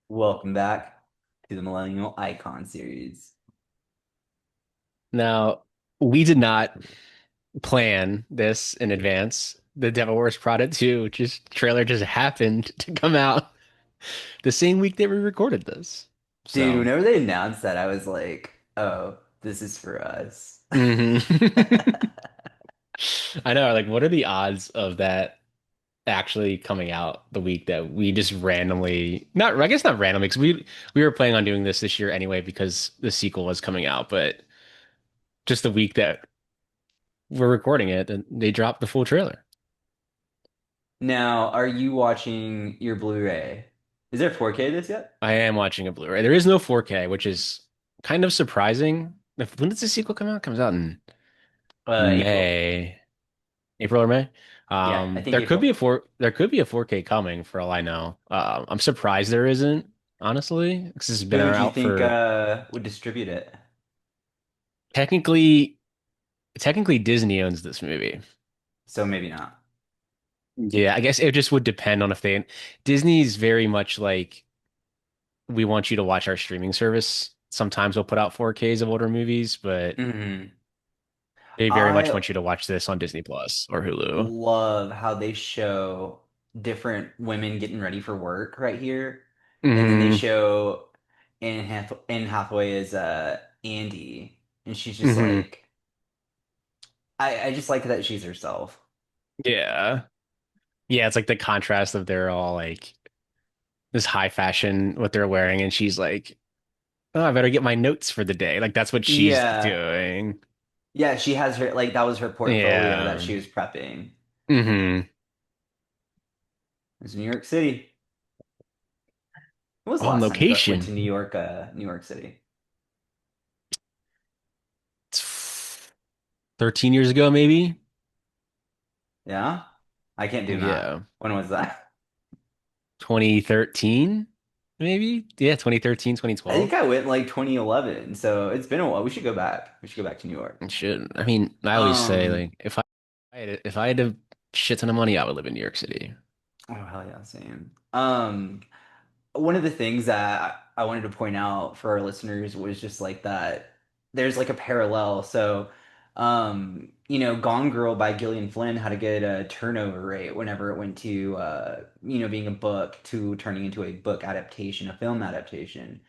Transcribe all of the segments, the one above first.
Welcome back to the Millennial Icon series. Now, we did not plan this in advance. The Devil Wears Prada 2 just trailer just happened to come out the same week that we recorded this. Dude, So, whenever they announced that, I was like, oh, this is for us. mhm. I know, like, what are the odds of that actually coming out the week that we just randomly, not, I guess not randomly, because we were planning on doing this year anyway because the sequel was coming out, but just the week that we're recording it, and they dropped the full trailer. Now, are you watching your Blu-ray? Is there 4K this yet? I am watching a Blu-ray. There is no 4K, which is kind of surprising. When does the sequel come out? It comes out in April. May, April or May. Yeah, I think April. There could be a 4K coming for all I know. I'm surprised there isn't, honestly, because this has been Who do you out think for would distribute it? technically technically Disney owns this movie. So maybe not. Yeah, I guess it just would depend on if they Disney's very much like we want you to watch our streaming service. Sometimes we'll put out 4Ks of older movies, but hmm they very much I want you to watch this on Disney Plus or Hulu. love how they show different women getting ready for work right here. And then they Hmm. show Anne Hathaway as Andy. And she's just Hmm. like I just like that she's herself. Yeah. Yeah, it's like the contrast of they're all like this high fashion what they're wearing, and she's like, "Oh, I better get my notes for the day." Like that's what she's Yeah. doing. Yeah, she has her like that was her portfolio that Yeah. she was prepping. Hmm. It's New York City. When was the On last time you went to location. New York City? It's 13 years ago, maybe. Yeah? I can't do math. Yeah. When was that? 2013, maybe. Yeah, 2013, I think 2012. I went like 2011, so it's been a while. We should go back. We should go back to New York. It should. I mean, I always say Um, like if I had a shit ton of money, I would live in New York City. oh hell yeah, same. One of the things that I wanted to point out for our listeners was just like that there's like a parallel. So, Gone Girl by Gillian Flynn had a good turnover rate whenever it went to, being a book to turning into a book adaptation, a film adaptation.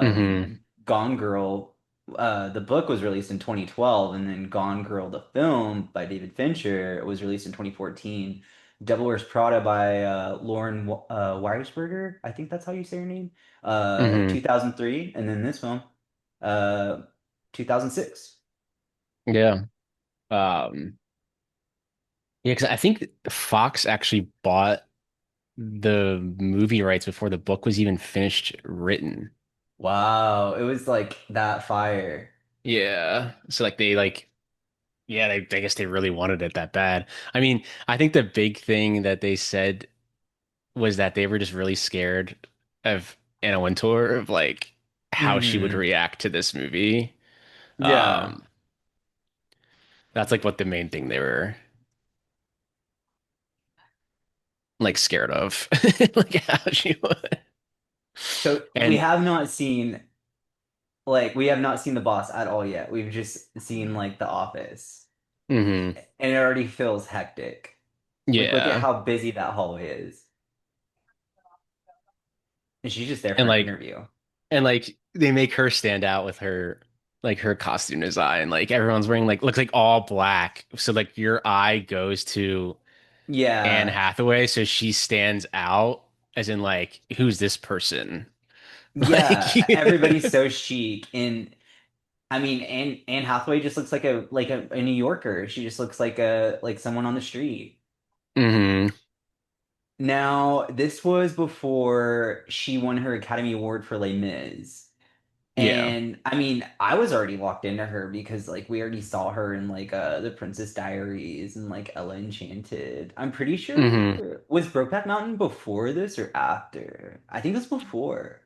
Hmm. Gone Girl, the book was released in 2012, and then Gone Girl, the film by David Fincher, was released in 2014. Devil Wears Prada by Lauren Weisberger. I think that's how you say her name. Hmm. 2003, and then this film, uh, 2006. Yeah. Um, yeah, because I think Fox actually bought the movie rights before the book was even finished written. Wow, it was like that fire. Yeah. So like they like yeah, I guess they really wanted it that bad. I mean, I think the big thing that they said was that they were just really scared of Anna Wintour of like how she would Hmm. react to this movie. Yeah. Um, that's like what the main thing they were like scared of, like how she would. So And we have not seen The Boss at all yet. We've just seen like The Office, hmm and it already feels hectic. Like look at yeah, how busy that hallway is. And she's just there for and an like interview. and like they make her stand out with her costume design. Like everyone's wearing like looks like all black, so like your eye goes to Anne Yeah. Hathaway, so she stands out as in like who's this person? Like Yeah, everybody's so chic, and I mean, Anne Hathaway just looks like a New Yorker. She just looks like someone on the street. hmm Now, this was before she won her Academy Award for Les Mis. Yeah. And I mean, I was already locked into her because like we already saw her in like The Princess Diaries and like Ella Enchanted. I'm pretty hmm sure was Brokeback Mountain before this or after? I think it was before.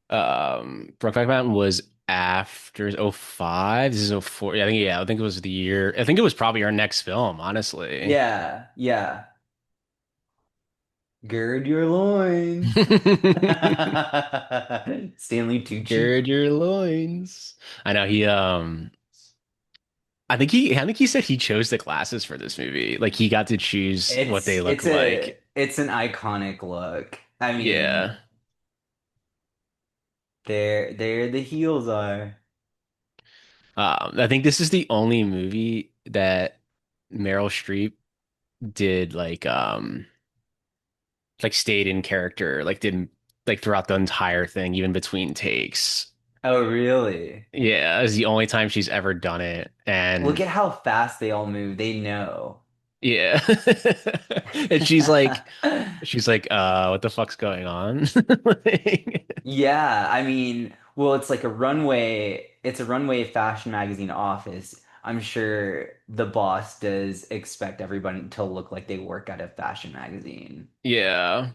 Brokeback Mountain was after '05. This is '04. Yeah, I think it was the year. I think it was probably our next film, honestly. Yeah, yeah. Gird your loins. Stanley Tucci. Gird your loins. I know I think he said he chose the glasses for this movie. Like he got to choose what they look like. It's an iconic look. I Yeah. mean, there the heels are. I think this is the only movie that Meryl Streep did like stayed in character, like didn't like throughout the entire thing, even between takes. Oh, really? Yeah, it's the only time she's ever done it. Look And at how fast they all move. They know. yeah. And she's like, what the fuck's going on? Like, Yeah, I mean, well, it's a runway fashion magazine office. I'm sure the boss does expect everyone to look like they work at a fashion magazine. yeah.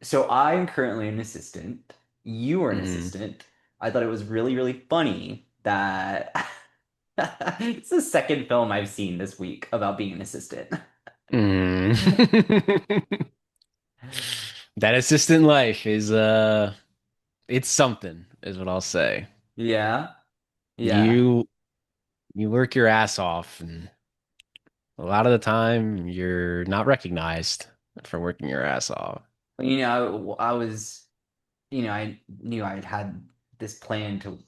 So I'm currently an assistant. You are an Hmm. assistant. I thought it was really, really funny that it's the second film I've seen this week about being an assistant. Hmm. That assistant life is it's something, is what I'll say. Yeah, yeah. You you work your ass off, and a lot of the time you're not recognized for working your ass off. I was, I knew I had this plan to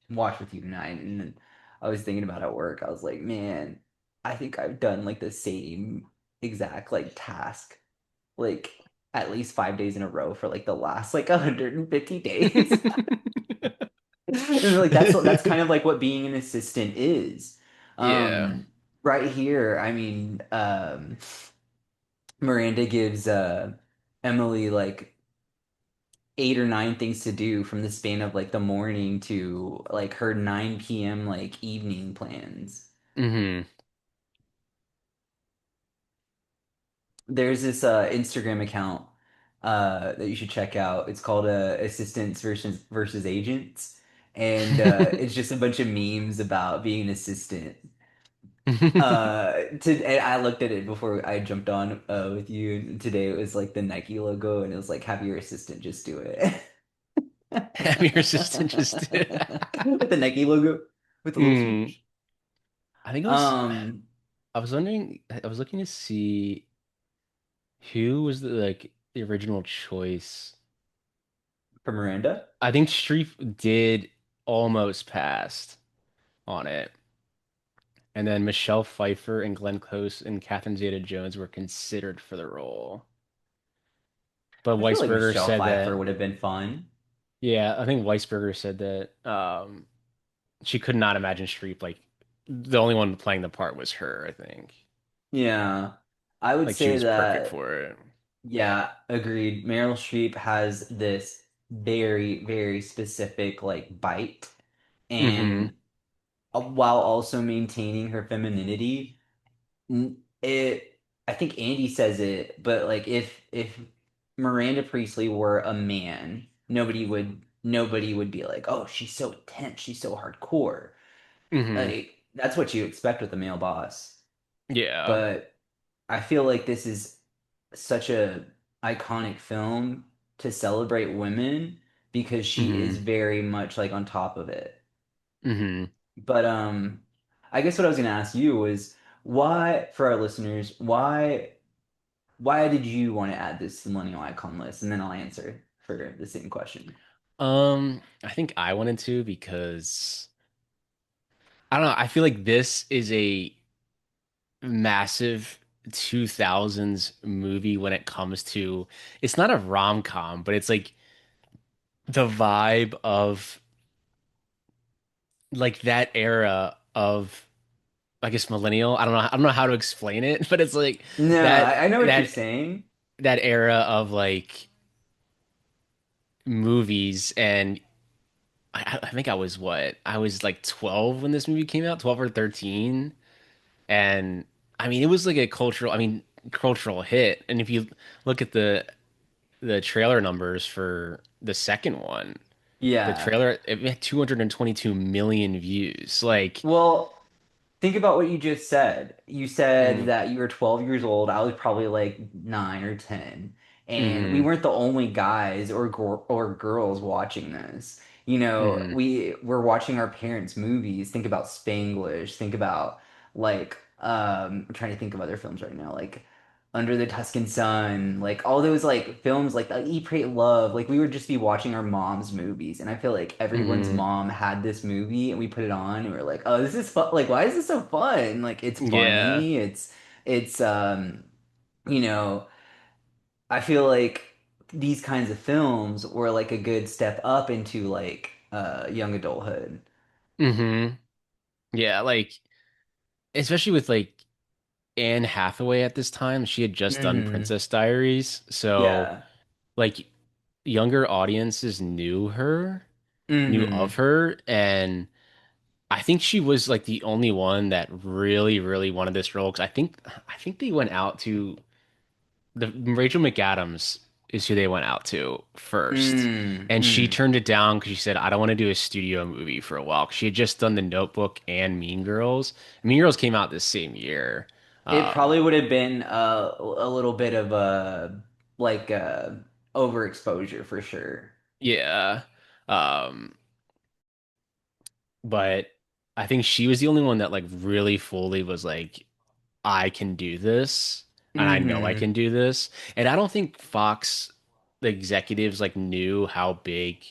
watch with you tonight, and then I was thinking about at work. I was like, man, I think I've done like the same exact like task like at least 5 days in a row for like the last like 150 days. And like that's kind of like what being an assistant is. Yeah. Um, right here, I mean, Miranda gives Emily like 8 or 9 things to do from the span of like the morning to like her 9 p.m. like evening plans. Hmm. There's this Instagram account that you should check out. It's called Assistants versus Agents, and it's just a bunch of memes about being an assistant. And I looked at it before I jumped on with you. And today it was like the Nike logo, and it was like, "Have your assistant just do it." Have your assistant just do With the Nike logo, with the little Mm. swoosh. I think it was Um, I was wondering I was looking to see who was the original choice. for Miranda. I think Streep did almost passed on it. And then Michelle Pfeiffer and Glenn Close and Catherine Zeta-Jones were considered for the role. But I feel like Weisberger Michelle said Pfeiffer that, would have been fun. yeah, I think Weisberger said that she could not imagine Streep like the only one playing the part was her, I think. Yeah, I would Like she say was perfect that. for it. Yeah, agreed. Meryl Streep has this very, very specific like bite, Hmm. and while also maintaining her femininity, it. I think Andy says it, but like if Miranda Priestley were a man, nobody would be like, oh, she's so intense, she's so hardcore. Hmm. Like that's what you expect with a male boss, Yeah. but. I feel like this is such a iconic film to celebrate women because she is Hmm. very much like on top of it. Hmm. But I guess what I was gonna ask you was why, for our listeners, why did you want to add this millennial icon list? And then I'll answer for the same question. I think I wanted to because I don't know, I feel like this is a massive 2000s movie when it comes to it's not a rom-com, but it's like the vibe of like that era of I guess millennial. I don't know how to explain it, but it's like No, that I know what you're that saying. that era of like movies and I think I was what? I was like 12 when this movie came out, 12 or 13. And I mean, it was like a cultural hit. And if you look at the trailer numbers for the second one, the Yeah. trailer it had 222 million views. Like, Well. think about what you just said. You said Mm, that you were 12 years old. I was probably like 9 or 10. And we mm, weren't the only guys or girls watching this. You know, mm, we were watching our parents' movies. Think about Spanglish. Think about like I'm trying to think of other films right now, like Under the Tuscan Sun, like all those like films like Eat, Pray, Love. Like we would just be watching our mom's movies, and I feel like everyone's mm. mom had this movie, and we put it on, and we are like, oh, this is fun. Like, why is this so fun? Like, it's Yeah. funny. It's you know, I feel like these kinds of films were like a good step up into like young adulthood. Hmm. Yeah, like especially with like Anne Hathaway at this time, she had just done Hmm. Princess Diaries, so Yeah. like younger audiences knew of Hmm. her, and I think she was like the only one that really, really wanted this role because I think they went out to the Rachel McAdams is who they went out to first. Mm, And she mm. turned it down because she said, I don't want to do a studio movie for a while. 'Cause she had just done The Notebook and Mean Girls. Mean Girls came out this same year. It Um, probably would have been a little bit of a like overexposure for sure. yeah. Um, but I think she was the only one that like really fully was like, I can do this. And I know I Hmm. can do this. And I don't think Fox, the executives like knew how big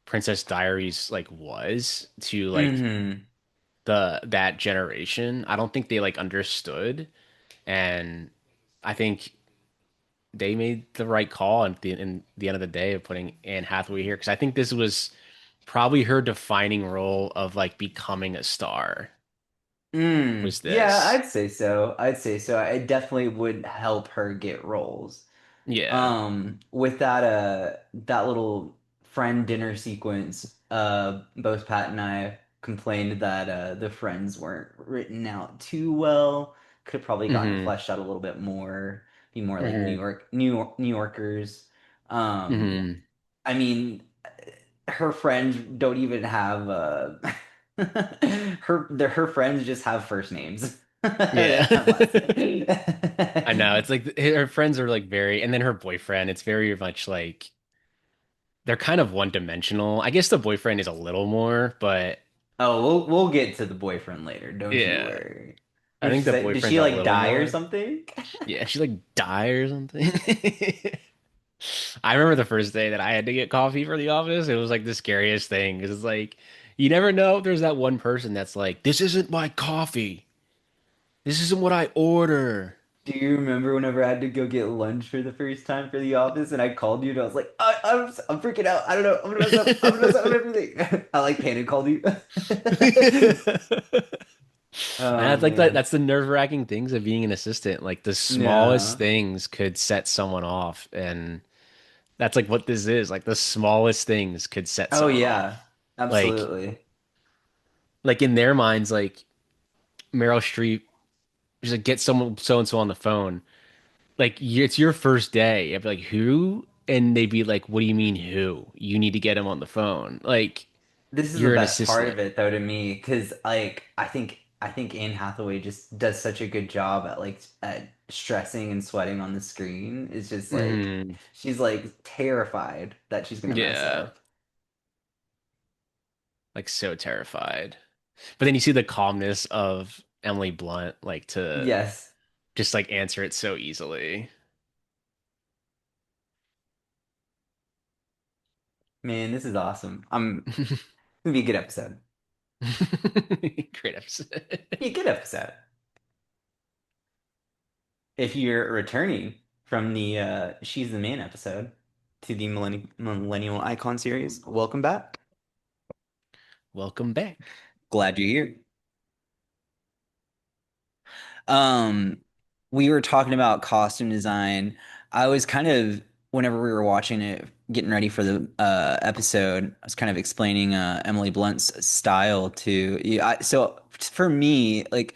Princess Diaries like was to like Hmm. that generation. I don't think they like understood, and I think they made the right call at the end of the day of putting Anne Hathaway here because I think this was probably her defining role of like becoming a star Mm. was Yeah, this. I'd say so. I'd say so. It definitely would help her get roles. Yeah. With that little friend dinner sequence, both Pat and I complained that the friends weren't written out too well. Could have probably gotten Hmm. fleshed out a little bit more, be more like Hmm. New Yorkers. Um, Hmm. I mean, her friends don't even have her friends just have first names. They Yeah. don't have last I know. name. It's like her friends are like very, and then her boyfriend, it's very much like they're kind of one dimensional. I guess the boyfriend is a little more, but Oh, we'll get to the boyfriend later. Don't you yeah, worry. I What did think she the say? Did boyfriend's she a like little die or more. something? Yeah, she like die or something. I remember the first day that I had to get coffee for the office. It was like the scariest thing because it's like you never know if there's that one person that's like, "This isn't my coffee. This isn't what I order." Do you remember whenever I had to go get lunch for the first time for the office and I called you and I was like, I'm freaking out. I don't know. I'm gonna mess up. I'm gonna mess up everything. I like panic called you. And Oh that's like that. man. That's the nerve-wracking things of being an assistant. Like the smallest Yeah. things could set someone off, and that's like what this is. Like the smallest things could set Oh someone yeah. off. Like, Absolutely. like in their minds, like Meryl Streep, she's like, get someone so and so on the phone. Like it's your first day. I'd be like, who? And they'd be like, what do you mean who? You need to get him on the phone. Like This is the you're an best part of assistant. it though to me because like I think Anne Hathaway just does such a good job at like at stressing and sweating on the screen. It's just like Hmm. she's like terrified that she's gonna mess Yeah. up. Like so terrified. But then you see the calmness of Emily Blunt, like to Yes, just like answer it so easily. man, this is awesome. It's gonna be a good episode. Great episode. Be a good episode. If you're returning from the She's the Man episode to the Millennial Icon series, welcome back. Welcome back. Glad you're here. Um, we were talking about costume design. I was kind of, whenever we were watching it, getting ready for the episode, I was kind of explaining Emily Blunt's style to you. So for me, like,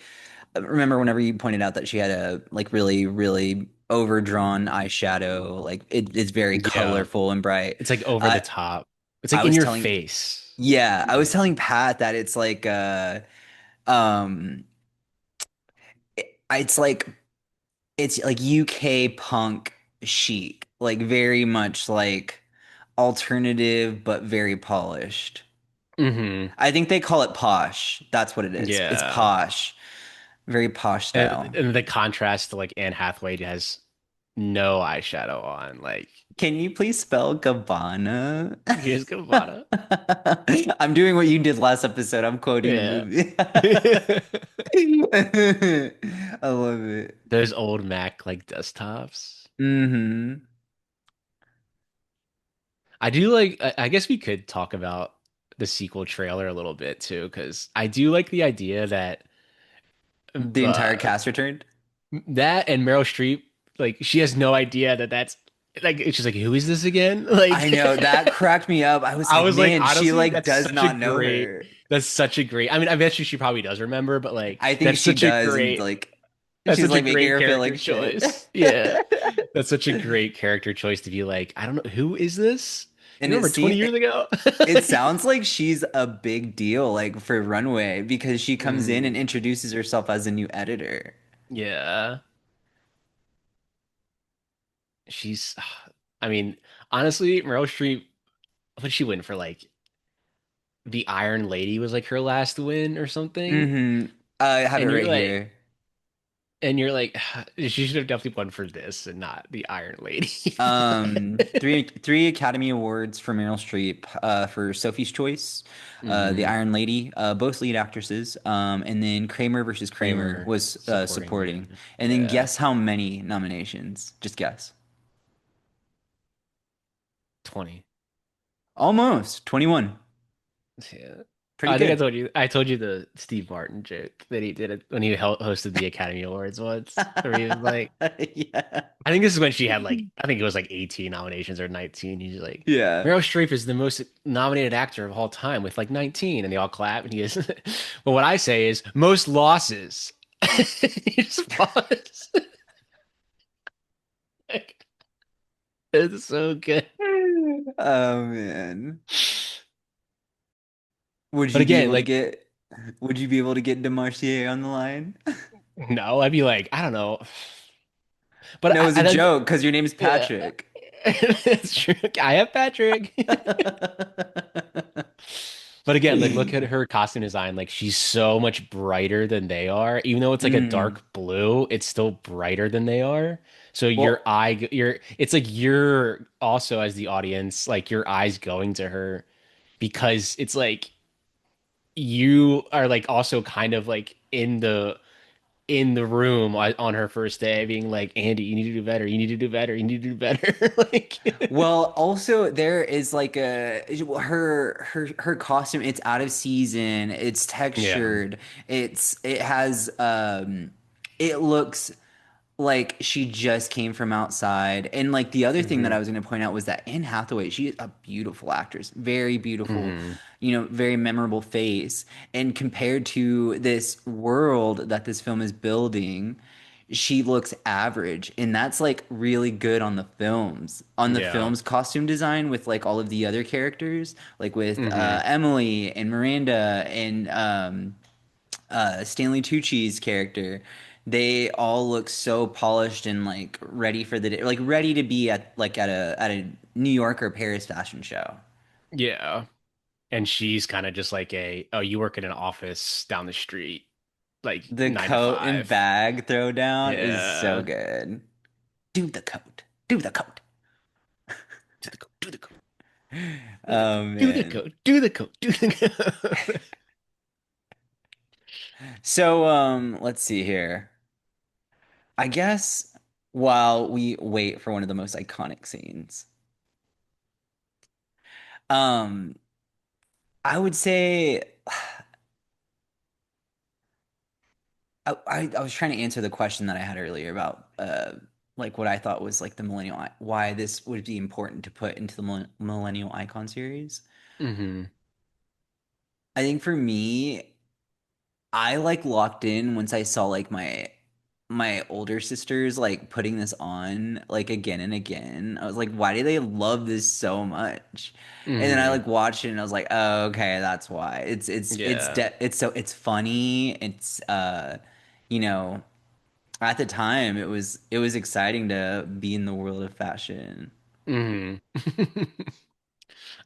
remember whenever you pointed out that she had a like really, really overdrawn eyeshadow, like it's very Yeah. colorful and bright. It's like over the I top. It's I like in was your telling, face. yeah, I was telling Pat that it's like it's like it's like UK punk chic, like very much like alternative but very polished. Hmm. I think they call it posh. That's what it is. It's Yeah. posh. Very posh style. And the contrast to like Anne Hathaway has no eyeshadow on. Like, Can you please spell Gabbana? here's Gabbana. I'm doing what you did last episode. I'm quoting the Yeah. movie. I love it. Those old Mac like desktops. Hmm. I do like, I guess we could talk about the sequel trailer a little bit too, because I do like the idea that The uh, entire cast returned. that and Meryl Streep, like, she has no idea that that's like, it's just like, who is this again? Like, I know that cracked me up. I was I like, was like, man, she honestly, like does not know her. that's such a great, I mean, I bet you she probably does remember, but like, I think she does, and like that's she's such a like making great her feel character like shit. choice. Yeah. That's such a great character choice to be like, I don't know, who is this? You And remember 20 years ago? it sounds like she's a big deal like for Runway because she comes in and Mm, introduces herself as a new editor. yeah. She's, I mean, honestly, Meryl Streep, what did she win for? Like, the Iron Lady was like her last win or something. I have it And right here. you're like, she should have definitely won for this and not the Iron Lady. Three Academy Awards for Meryl Streep, for Sophie's Choice, The Hmm. Iron Lady, both lead actresses, and then Kramer versus Kramer Kramer was supporting supporting. lead. And then Yeah. guess how many nominations? Just guess. 20. Almost 21. Yeah. Pretty I think good. I told you the Steve Martin joke that he did it when he hosted the Academy Awards once, where he was like, Yeah. I think this is when she had like, I think it was like 18 nominations or 19. He's like, Yeah. Meryl Streep is the most nominated actor of all time with like 19. And they all clap. And he is, but what I say is most losses. He just pause. Like, it's so good. Oh man. Would But you be again, able to like, get would you be able to get Demartier on the line? no, I'd be like, I don't know. But No, it was a I don't, joke because your name's yeah, Patrick. it's true. I have Patrick. But again, like look at her costume design. Like she's so much brighter than they are. Even though it's like a Mm. dark blue, it's still brighter than they are. So Well, it's like you're also as the audience, like your eyes going to her because it's like you are like also kind of like in the room on her first day being like, Andy, you need to do better. You need to do better. You need to do better. Like, also there is like her costume. It's out of season. It's yeah. textured. It has it looks like she just came from outside. And like the other thing that I Hmm. was going to point out was that Anne Hathaway, she is a beautiful actress, very beautiful, Hmm. very memorable face. And compared to this world that this film is building, she looks average. And that's like really good on the films, Yeah. costume design with like all of the other characters, like with Hmm. Emily and Miranda and Stanley Tucci's character, they all look so polished and like ready for the day, like ready to be at a New York or Paris fashion show. Yeah. And she's kind of just like oh, you work in an office down the street, like The 9 to 5. coat and bag throwdown is so Yeah. good. Do the coat. Do the coat. Do the code, do the code, do the Oh code, do the man. code, do the code, do the code. So let's see here. I guess while we wait for one of the most iconic scenes, um I would say I was trying to answer the question that I had earlier about like what I thought was like the why this would be important to put into the millennial icon series. Hmm. I think for me, I like locked in once I saw like my older sisters like putting this on like again and again. I was like, why do they love this so much? And then I Hmm. like watched it and I was like, oh, okay, that's why. Yeah. It's so it's funny. It's you know at the time it was exciting to be in the world of fashion. Hmm.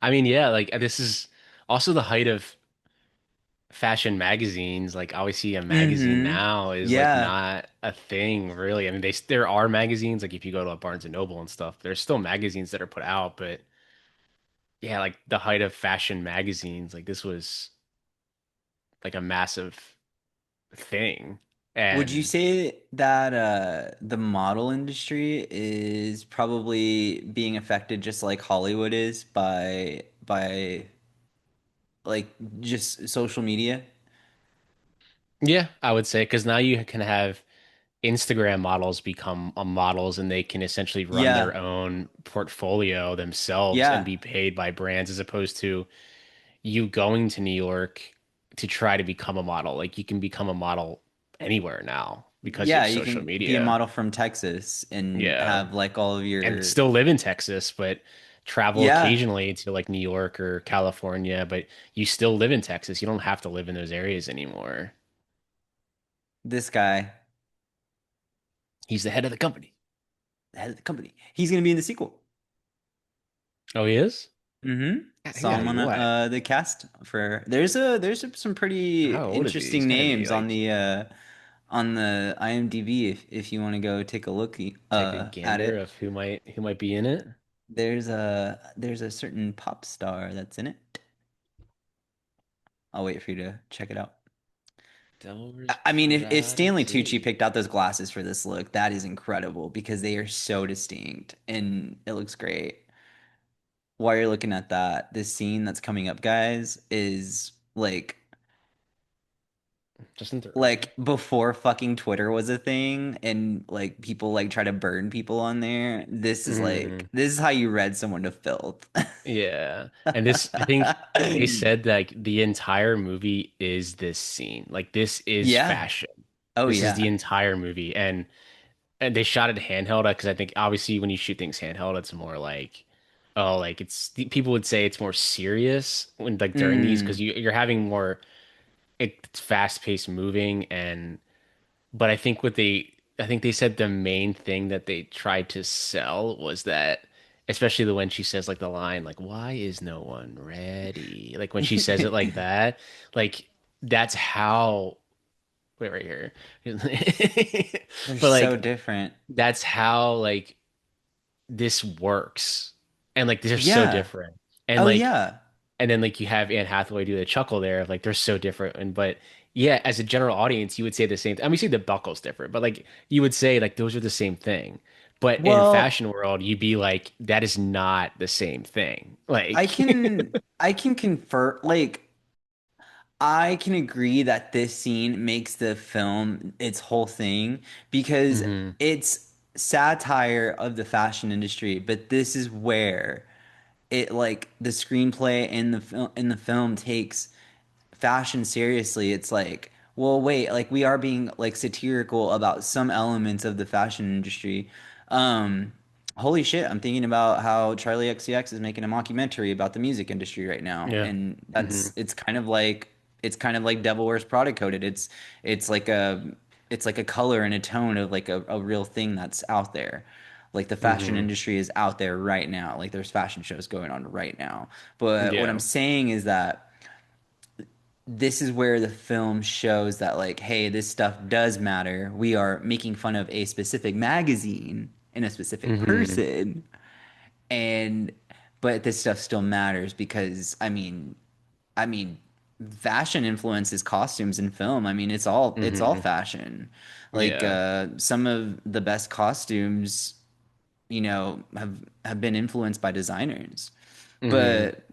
I mean, yeah, like this is also the height of fashion magazines. Like obviously a magazine Mm-hmm. now is like Yeah. not a thing really. I mean, there are magazines like if you go to a Barnes and Noble and stuff, there's still magazines that are put out, but yeah, like the height of fashion magazines, like this was like a massive thing. Would you And say that the model industry is probably being affected just like Hollywood is by like just social media? yeah, I would say because now you can have Instagram models become models and they can essentially run Yeah. their own portfolio themselves and Yeah. be paid by brands as opposed to you going to New York to try to become a model. Like you can become a model anywhere now because you Yeah, have you social can be a media. model from Texas and Yeah. have like all of And your still live in Texas, but travel yeah, occasionally to like New York or California, but you still live in Texas. You don't have to live in those areas anymore. this guy, He's the head of the company. the head of the company. He's gonna be in the sequel. Oh, he is? Mm-hmm. God, he Saw gotta him be on what? the cast for some pretty How old is he? He's interesting gotta be names like on the IMDb if you want to go take a look take a at gander it. of who might be in it. There's a certain pop star that's in it. I'll wait for you to check it out. Devil I Wears I mean, if Prada Stanley Tucci 2. picked out those glasses for this look, that is incredible because they are so distinct and it looks great. While you're looking at that, this scene that's coming up, guys, is Just interrupting. like before fucking Twitter was a thing and like people like try to burn people on there. Hmm. This is how you read someone to filth. Yeah. And this, I think they said that like the entire movie is this scene. Like this is Yeah. fashion. Oh This is the yeah. entire movie. And they shot it handheld because I think obviously when you shoot things handheld, it's more like, oh, like people would say it's more serious when like during these because Mm. you're having more it's fast-paced moving and but I think they said the main thing that they tried to sell was that especially the when she says like the line like why is no one ready? Like when she says it like that, like that's how wait right here. They're But so like different. that's how like this works. And like they're so Yeah. different. And Oh like yeah. and then like you have Anne Hathaway do the chuckle there of like they're so different. And but yeah, as a general audience, you would say the same thing. I mean, you say the buckle's different, but like you would say like those are the same thing. But in Well, fashion world, you'd be like, that is not the same thing. Like, I can confer like I can agree that this scene makes the film its whole thing because hmm it's satire of the fashion industry, but this is where it like the screenplay and the film takes fashion seriously. It's like, well, wait, like we are being like satirical about some elements of the fashion industry. Um, Holy shit, I'm thinking about how Charlie XCX is making a mockumentary about the music industry right now, yeah. and hmm it's kind of like Devil Wears Prada coded. It's like a it's like a color and a tone of like a real thing that's out there. Like the fashion hmm industry is out there right now. Like there's fashion shows going on right now. But what I'm Yeah. saying is that this is where the film shows that like hey this stuff does matter, we are making fun of a specific magazine and a specific hmm person, and but this stuff still matters because I mean fashion influences costumes in film. I mean it's all hmm fashion, like Yeah. some of the best costumes have been influenced by designers, hmm but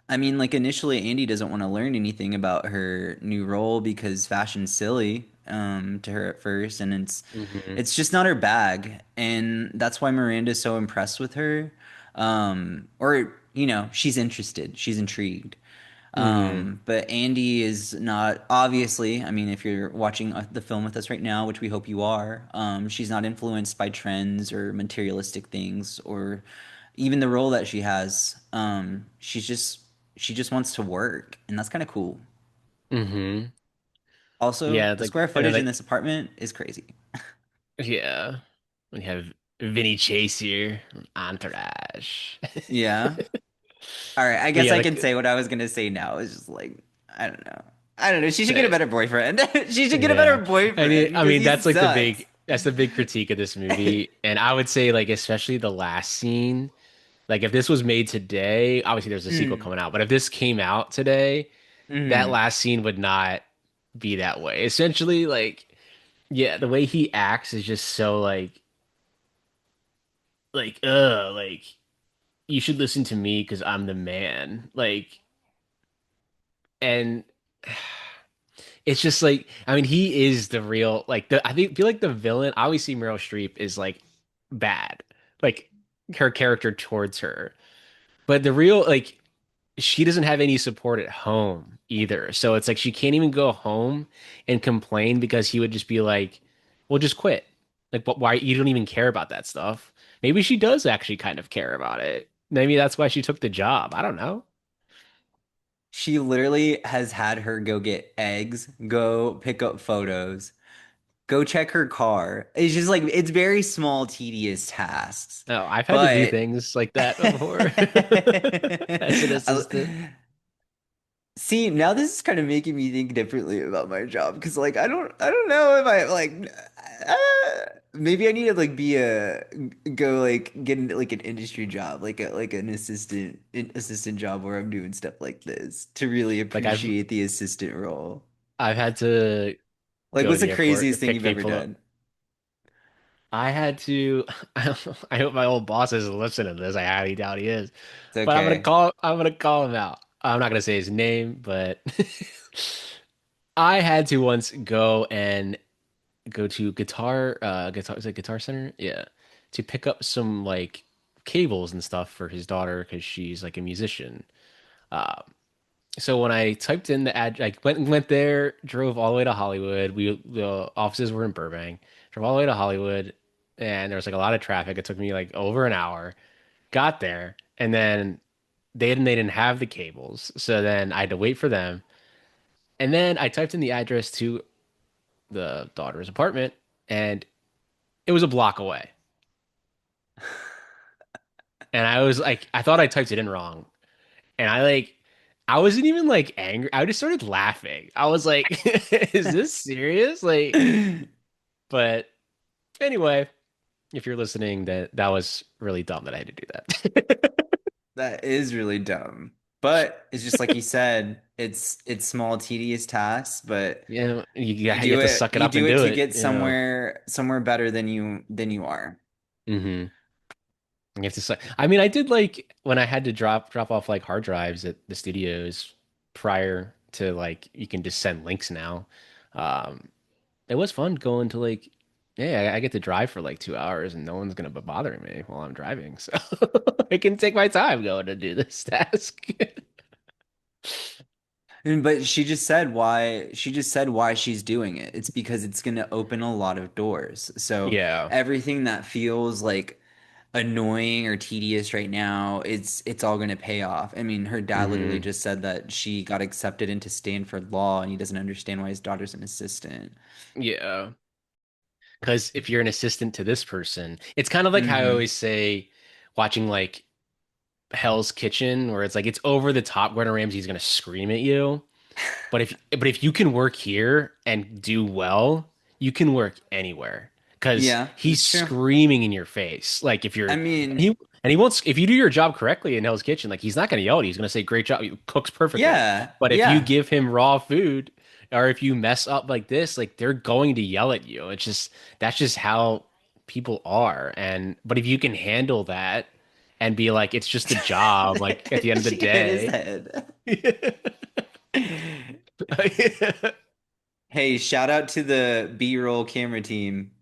I mean, like initially, Andy doesn't want to learn anything about her new role because fashion's silly to her at first, and hmm it's just not her bag, and that's why Miranda's so impressed with her, or she's interested, she's intrigued. hmm But Andy is not obviously. I mean, if you're watching the film with us right now, which we hope you are, she's not influenced by trends or materialistic things or even the role that she has. She just wants to work, and that's kind of cool. hmm Also, Yeah. the Like, square and then footage in like, this apartment is crazy. Yeah. We have Vinny Chase here, Entourage. Yeah. All right, I But guess yeah, I can say what I was gonna say now. It's just like I don't know. I don't know. She should get a the better boyfriend. She should get a better yeah. boyfriend I because mean he that's like sucks. the big critique of this movie. And I would say like especially the last scene, like if this was made today, obviously there's a sequel Mm, coming out, but if this came out today, that mm. last scene would not be that way. Essentially, like yeah, the way he acts is just so like you should listen to me because I'm the man. Like and it's just like I mean he is the real like the I think feel like the villain obviously Meryl Streep is like bad like her character towards her but the real like she doesn't have any support at home either so it's like she can't even go home and complain because he would just be like well just quit like but why you don't even care about that stuff maybe she does actually kind of care about it maybe that's why she took the job I don't know. She literally has had her go get eggs, go pick up photos, go check her car. It's just like it's very small, tedious tasks. Oh, I've had to do But things like that before as an assistant. see, now this is kind of making me think differently about my job because like I don't know if I like maybe I need to like be a go like get into like an industry job like a like an assistant job where I'm doing stuff like this to really Like appreciate the assistant role. I've had to Like go to what's the the airport craziest and thing pick you've ever people up. done? I had to I hope my old boss isn't listening to this. I highly doubt he is. It's But okay. I'm gonna call him out. I'm not gonna say his name, but I had to once go and go to guitar is it Guitar Center? Yeah. To pick up some like cables and stuff for his daughter because she's like a musician. Uh, So when I typed in the ad, I went there, drove all the way to Hollywood. The offices were in Burbank. Drove all the way to Hollywood, and there was like a lot of traffic. It took me like over an hour. Got there, and then they didn't have the cables. So then I had to wait for them. And then I typed in the address to the daughter's apartment, and it was a block away. And I was like, I thought I typed it in wrong, and I wasn't even like angry. I just started laughing. I was like, is this serious? Like. But anyway, if you're listening, that was really dumb that I had to do that. That is really dumb. But it's just like you said, it's small, tedious tasks, but You have to suck it you up and do it do to it. get somewhere better than you are. Hmm. You have to suck. I mean, I did like when I had to drop off like hard drives at the studios prior to like you can just send links now. Um, it was fun going to like yeah, I get to drive for like 2 hours and no one's gonna be bothering me while I'm driving, so I can take my time going to do this task. But she just said why she's doing it. It's because it's going to open a lot of doors. So Yeah. everything that feels like annoying or tedious right now, it's all going to pay off. I mean, her dad literally Hmm. just said that she got accepted into Stanford Law and he doesn't understand why his daughter's an assistant. Yeah. Because if you're an assistant to this person, it's kind of like how I Hmm. always say watching like Hell's Kitchen, where it's like it's over the top. Gordon Ramsay's gonna scream at you. But if you can work here and do well, you can work anywhere because Yeah, he's that's true. screaming in your face. Like if you're I and mean, he won't if you do your job correctly in Hell's Kitchen, like he's not gonna yell at you. He's gonna say great job. He cooks perfectly. yeah, But if you yeah. give him raw food or if you mess up like this, like they're going to yell at you. It's just that's just how people are. And but if you can handle that and be like, it's just a job, like at the end of the She hit his day. head. Hey, shout out to the B-roll camera team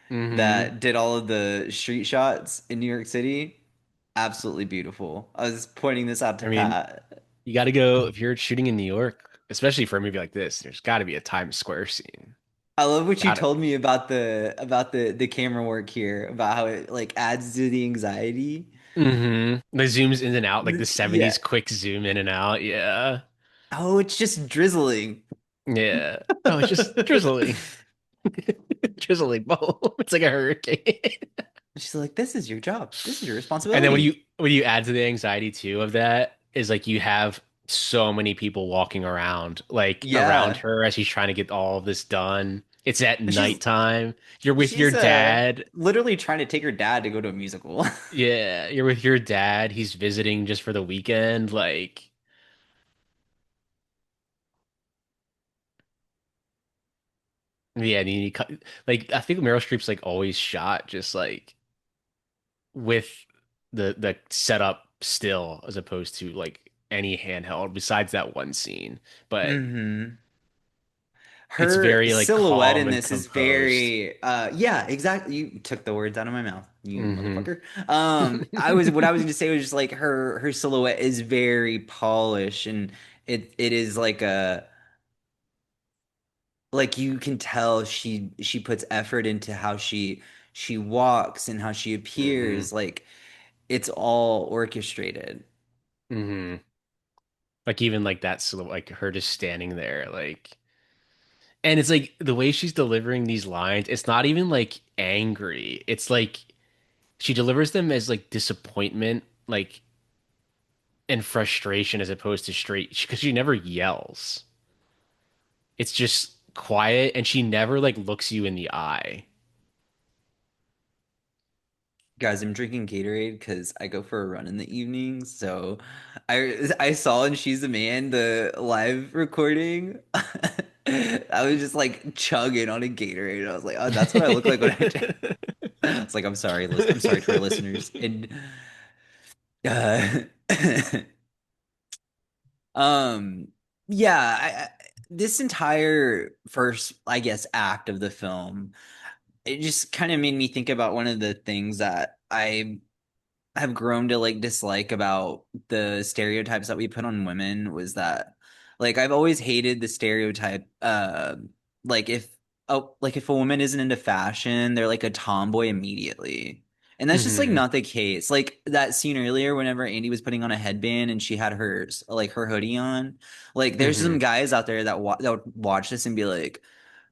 Hmm. that did all of the street shots in New York City. Absolutely beautiful. I was pointing this out to I mean, Pat. you got to go if you're shooting in New York, especially for a movie like this. There's got to be a Times Square scene. I love what you Got it. told me about the camera work here, about how it like adds to the anxiety. Hmm. The zooms in and out, like the Yeah. 70s quick zoom in and out. Yeah. Oh, it's just drizzling. Yeah. Oh, it's just drizzling. drizzling, boom. It's like a hurricane. She's like, this is your job. This is your And then responsibility. when you add to the anxiety too of that is like you have so many people walking around like around Yeah. her as she's trying to get all of this done. It's at And nighttime. You're with your she's dad. literally trying to take her dad to go to a musical. Yeah, you're with your dad. He's visiting just for the weekend. Like, yeah, and like I think Meryl Streep's like always shot just like with the setup still as opposed to like any handheld besides that one scene. But hmm it's Her very like silhouette calm in and this is composed. very yeah, exactly. You took the words out of my mouth, you Hmm. motherfucker. What I was gonna say was just like her silhouette is very polished, and it is like a like you can tell she puts effort into how she walks and how she Hmm. appears. Like it's all orchestrated. Hmm. Like even like that silhouette, like her just standing there, like, and it's like the way she's delivering these lines, it's not even like angry. It's like she delivers them as like disappointment, like and frustration as opposed to straight because she never yells. It's just quiet and she never like looks you in the eye. Guys, I'm drinking Gatorade because I go for a run in the evenings. So I saw in She's the Man the live recording. I was just like chugging on a Gatorade. I was like, oh, that's what I look like when I drink. It's like, I'm sorry to our listeners. And uh, um, yeah, this entire first, I guess, act of the film, it just kind of made me think about one of the things that I have grown to like dislike about the stereotypes that we put on women was that like I've always hated the stereotype like if a woman isn't into fashion, they're like a tomboy immediately. And that's just like Hmm. not the case. Like that scene earlier whenever Andy was putting on a headband and she had her like her hoodie on. Like there's some Hmm. guys out there that would watch this and be like,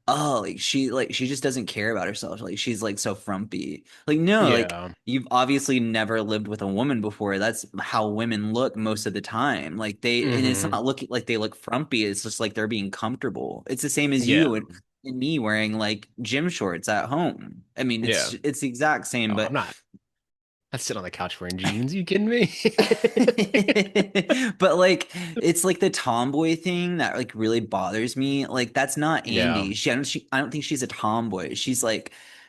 oh, like she just doesn't care about herself. Like she's like so frumpy. Like no, like Yeah. you've obviously never lived with a woman before. That's how women look most of the time. And it's Hmm. not looking like they look frumpy. It's just like they're being comfortable. It's the same as Yeah. you and me wearing like gym shorts at home. I mean, Yeah. it's the exact same, Oh, I'm but not. I sit on the couch wearing jeans. You kidding me? but like it's like the tomboy thing that like really bothers me. Like that's not Yeah. Andy. I don't think she's a tomboy. She's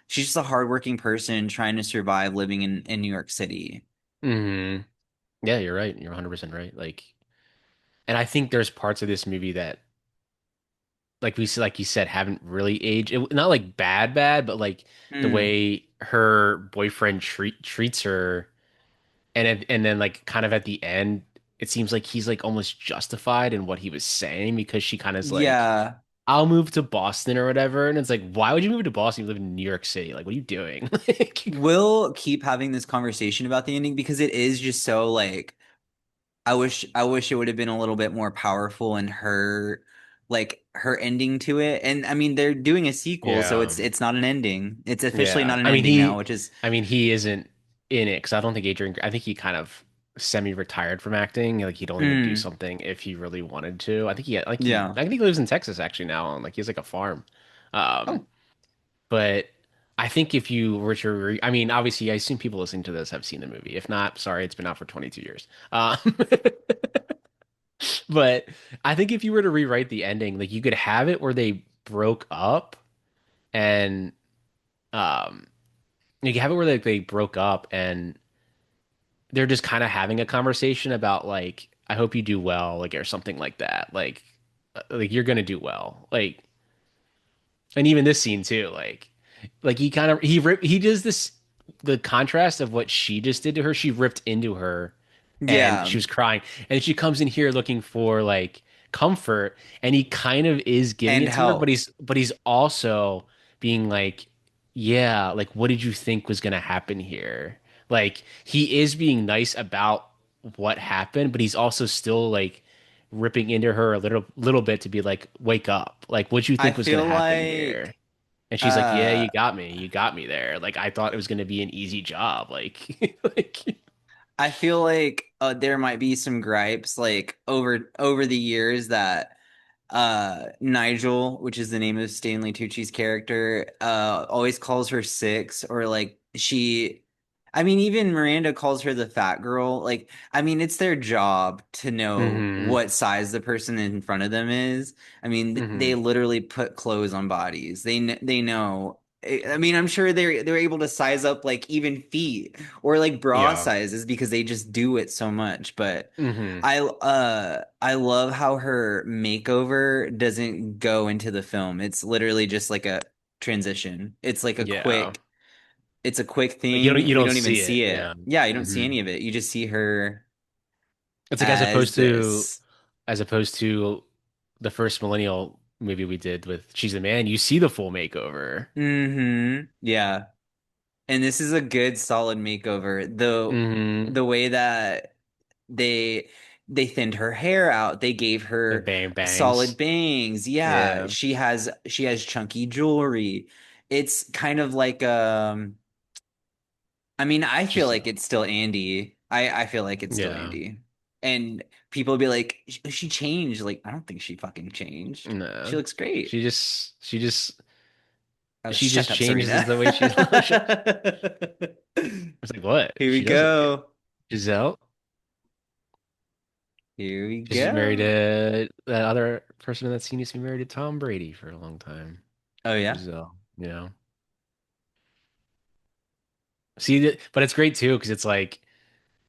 just a hardworking person trying to survive living in New York City. Hmm. Yeah, you're right. You're 100% right. Like, and I think there's parts of this movie that, like you said, haven't really aged. Not like bad, but like the Mm, way her boyfriend treats her, and then like kind of at the end, it seems like he's like almost justified in what he was saying because she kind of is like, yeah. "I'll move to Boston or whatever," and it's like, why would you move to Boston? You live in New York City. Like, what are you doing? Like, We'll keep having this conversation about the ending because it is just so like I wish it would have been a little bit more powerful in her ending to it. And I mean they're doing a sequel, so yeah. it's not an ending. It's officially Yeah. not an ending now, which is I mean, he isn't in it because I don't think I think he kind of semi-retired from acting. Like he'd only would do mm, something if he really wanted to. yeah. I think he lives in Texas actually now, and like he has like a farm. Um, Oh, but I think if you were to, I mean, obviously, I assume people listening to this have seen the movie. If not, sorry, it's been out for 22 years. But I think if you were to rewrite the ending, like you could have it where they broke up and um you could have it where they broke up and they're just kind of having a conversation about like I hope you do well, like or something like that. Like you're gonna do well. Like and even this scene too, like he does this the contrast of what she just did to her, she ripped into her and yeah. she was crying. And she comes in here looking for like comfort and he kind of is giving And it to her, help. but he's also being like, yeah, like what did you think was gonna happen here? Like he is being nice about what happened, but he's also still like ripping into her a little bit to be like, wake up. Like what you I think was gonna feel happen here? And she's like, "Yeah, Uh, you got me there. Like I thought it was gonna be an easy job. Like, like, I feel like there might be some gripes like over the years that Nigel, which is the name of Stanley Tucci's character, always calls her six or like she I mean even Miranda calls her the fat girl. Like I mean it's their job to know mm-hmm, what size the person in front of them is. I mean they mm-hmm, literally put clothes on bodies. They know I mean, I'm sure they're able to size up like even feet or like bra yeah, sizes because they just do it so much. But mm-hmm, I love how her makeover doesn't go into the film. It's literally just like a transition. It's like yeah. it's a quick Like thing. you We don't don't even see it. see Yeah, it. Yeah, you don't see mm-hmm. any of it. You just see her It's like as this. as opposed to the first millennial movie we did with She's a Man. You see the full makeover. Yeah. And this is a good solid makeover. Mm-hmm. The way that they they thinned her hair out. They gave The her bang solid bangs. bangs. Yeah, Yeah, she has chunky jewelry. It's kind of like I mean, I feel like Giselle. it's still Andy. I feel like it's still Yeah, Andy. And people be like, she changed. Like, I don't think she fucking changed. She no. looks great. Oh, She shut just up, changes Serena. the way she looks. I was like, what? Here we She does look good. go. Giselle? Here we She's married go. to that other person in that scene used to be married to Tom Brady for a long time. Oh yeah. Giselle, you know. But it's great too because it's like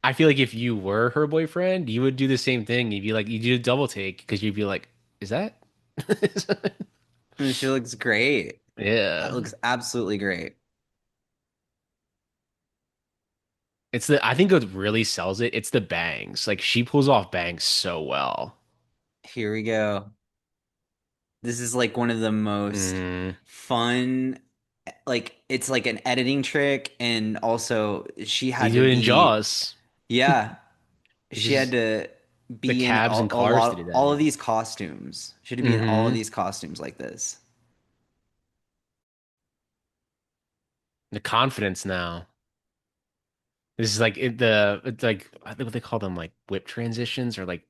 I feel like if you were her boyfriend, you would do the same thing. You'd be like, you do a double take because you'd be like, is that? And she looks great. Yeah. Looks absolutely great. I think what really sells it, it's the bangs. Like she pulls off bangs so well. Here we go. This is like one of the most Mm, fun, like it's like an editing trick, and also she they had to do it in be, Jaws. yeah, It's she had just to the be in cabs and a cars to do lot, that all of in. these costumes. She had to be in all of Hmm. these costumes like this. The confidence now. This is like it's like I think what they call them like whip transitions or like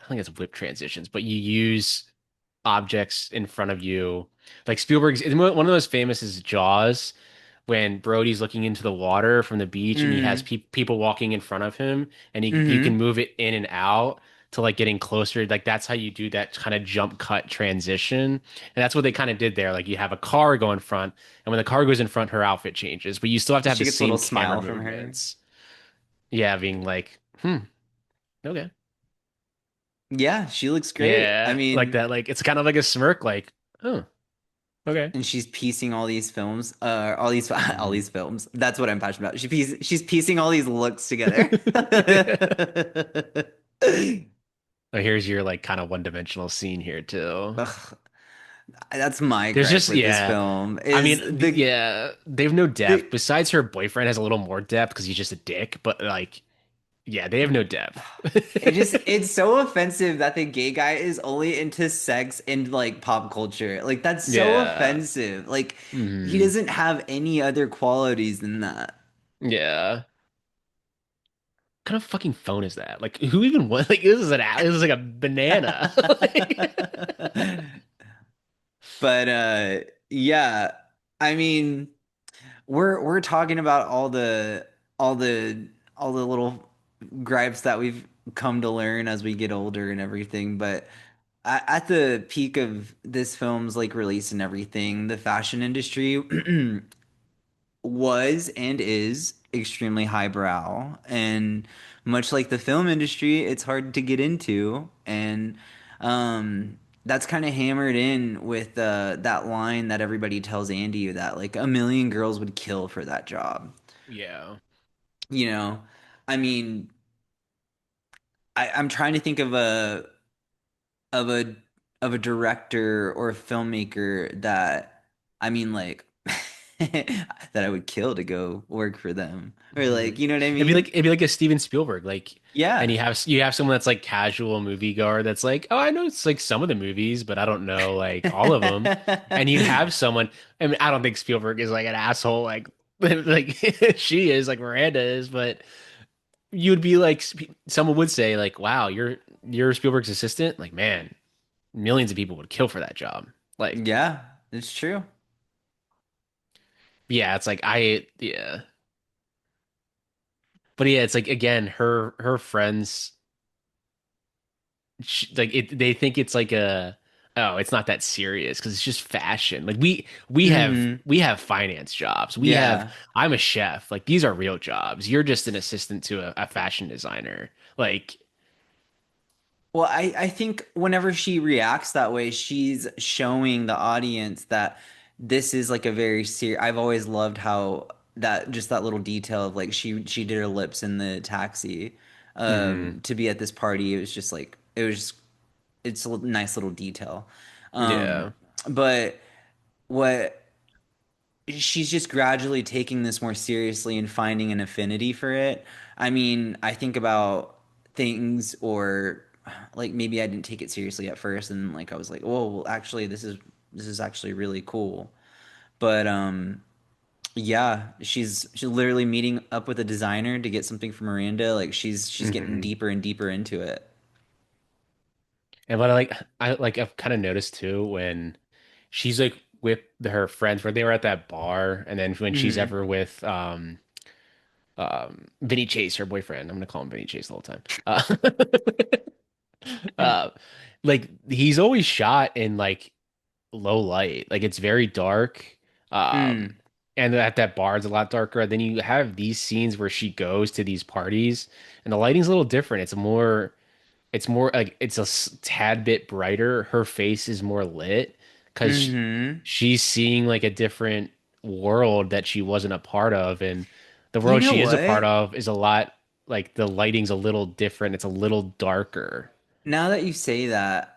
I think it's whip transitions, but you use objects in front of you. Like Spielberg's one of the most famous is Jaws, when Brody's looking into the water from the beach and he has Mm, people walking in front of him and you can mm-hmm. move it in and out to like getting closer. Like that's how you do that kind of jump cut transition. And that's what they kind of did there. Like you have a car go in front, and when the car goes in front, her outfit changes, but you still have to have She the gets a little same camera smile from her. movements. Yeah, being like, okay. Yeah, she looks great. I Yeah, like mean, that. Like it's kind of like a smirk, like, oh, okay. and she's piecing all these films, all these all Mhm. these films. That's what I'm passionate about. She's piecing all these looks together. Oh, here's your like kind of one-dimensional scene here too. Ugh, that's my There's gripe just with this yeah. film I is mean, yeah, they have no depth. the Besides her boyfriend has a little more depth because he's just a dick, but like yeah, they have no depth. it's so offensive that the gay guy is only into sex and like pop culture. Like that's so Yeah. offensive. Like he Hmm. doesn't have any other qualities than that. Yeah. What kind of fucking phone is that? Like who even what like this is like a banana. Like But yeah, I mean, we're talking about all the all the little gripes that we've come to learn as we get older and everything, but at the peak of this film's like release and everything, the fashion industry was and is extremely highbrow. And much like the film industry, it's hard to get into. And that's kind of hammered in with that line that everybody tells Andy that like a million girls would kill for that job. yeah. You know, I mean, I'm trying to think of of a director or a filmmaker that I mean like that I would kill to go work for them. Or like, Mhm. you know what I mean? It'd be like a Steven Spielberg, like, and Yeah. you have someone that's like casual moviegoer that's like, oh, I know it's like some of the movies, but I don't know like all of them. And you'd have someone. I mean, I don't think Spielberg is like an asshole like like she is, like Miranda is, but you'd be like, someone would say like, wow, you're Spielberg's assistant. Like, man, millions of people would kill for that job. Like, Yeah, it's true. yeah, it's like yeah. But yeah, it's like again, her friends like they think it's like a oh, it's not that serious because it's just fashion. Like Hmm. we have finance jobs. We have Yeah. I'm a chef. Like these are real jobs. You're just an assistant to a fashion designer. Like Well, I think whenever she reacts that way, she's showing the audience that this is like a very serious. I've always loved how that just that little detail of like she did her lips in the taxi mhm, to be at this party. It was just like it was just, it's a nice little detail. Um, yeah. but what she's just gradually taking this more seriously and finding an affinity for it. I mean, I think about things or like maybe I didn't take it seriously at first and like I was like, "Oh, well, actually this is actually really cool." But yeah, she's literally meeting up with a designer to get something from Miranda. Like she's getting Hmm. deeper and deeper into it. And but I like I've kind of noticed too when she's like with her friends where they were at that bar and then when she's Hmm. ever with Vinny Chase, her boyfriend. I'm gonna call him Vinny Chase the whole time. Uh, like he's always shot in like low light. Like it's very dark. Um, Mm. and at that bar it's a lot darker. And then you have these scenes where she goes to these parties and the lighting's a little different. It's more like it's a tad bit brighter. Her face is more lit because Hmm. she's seeing like a different world that she wasn't a part of, and the You world know she is a part what? of is a lot like the lighting's a little different. It's a little darker. Now that you say that,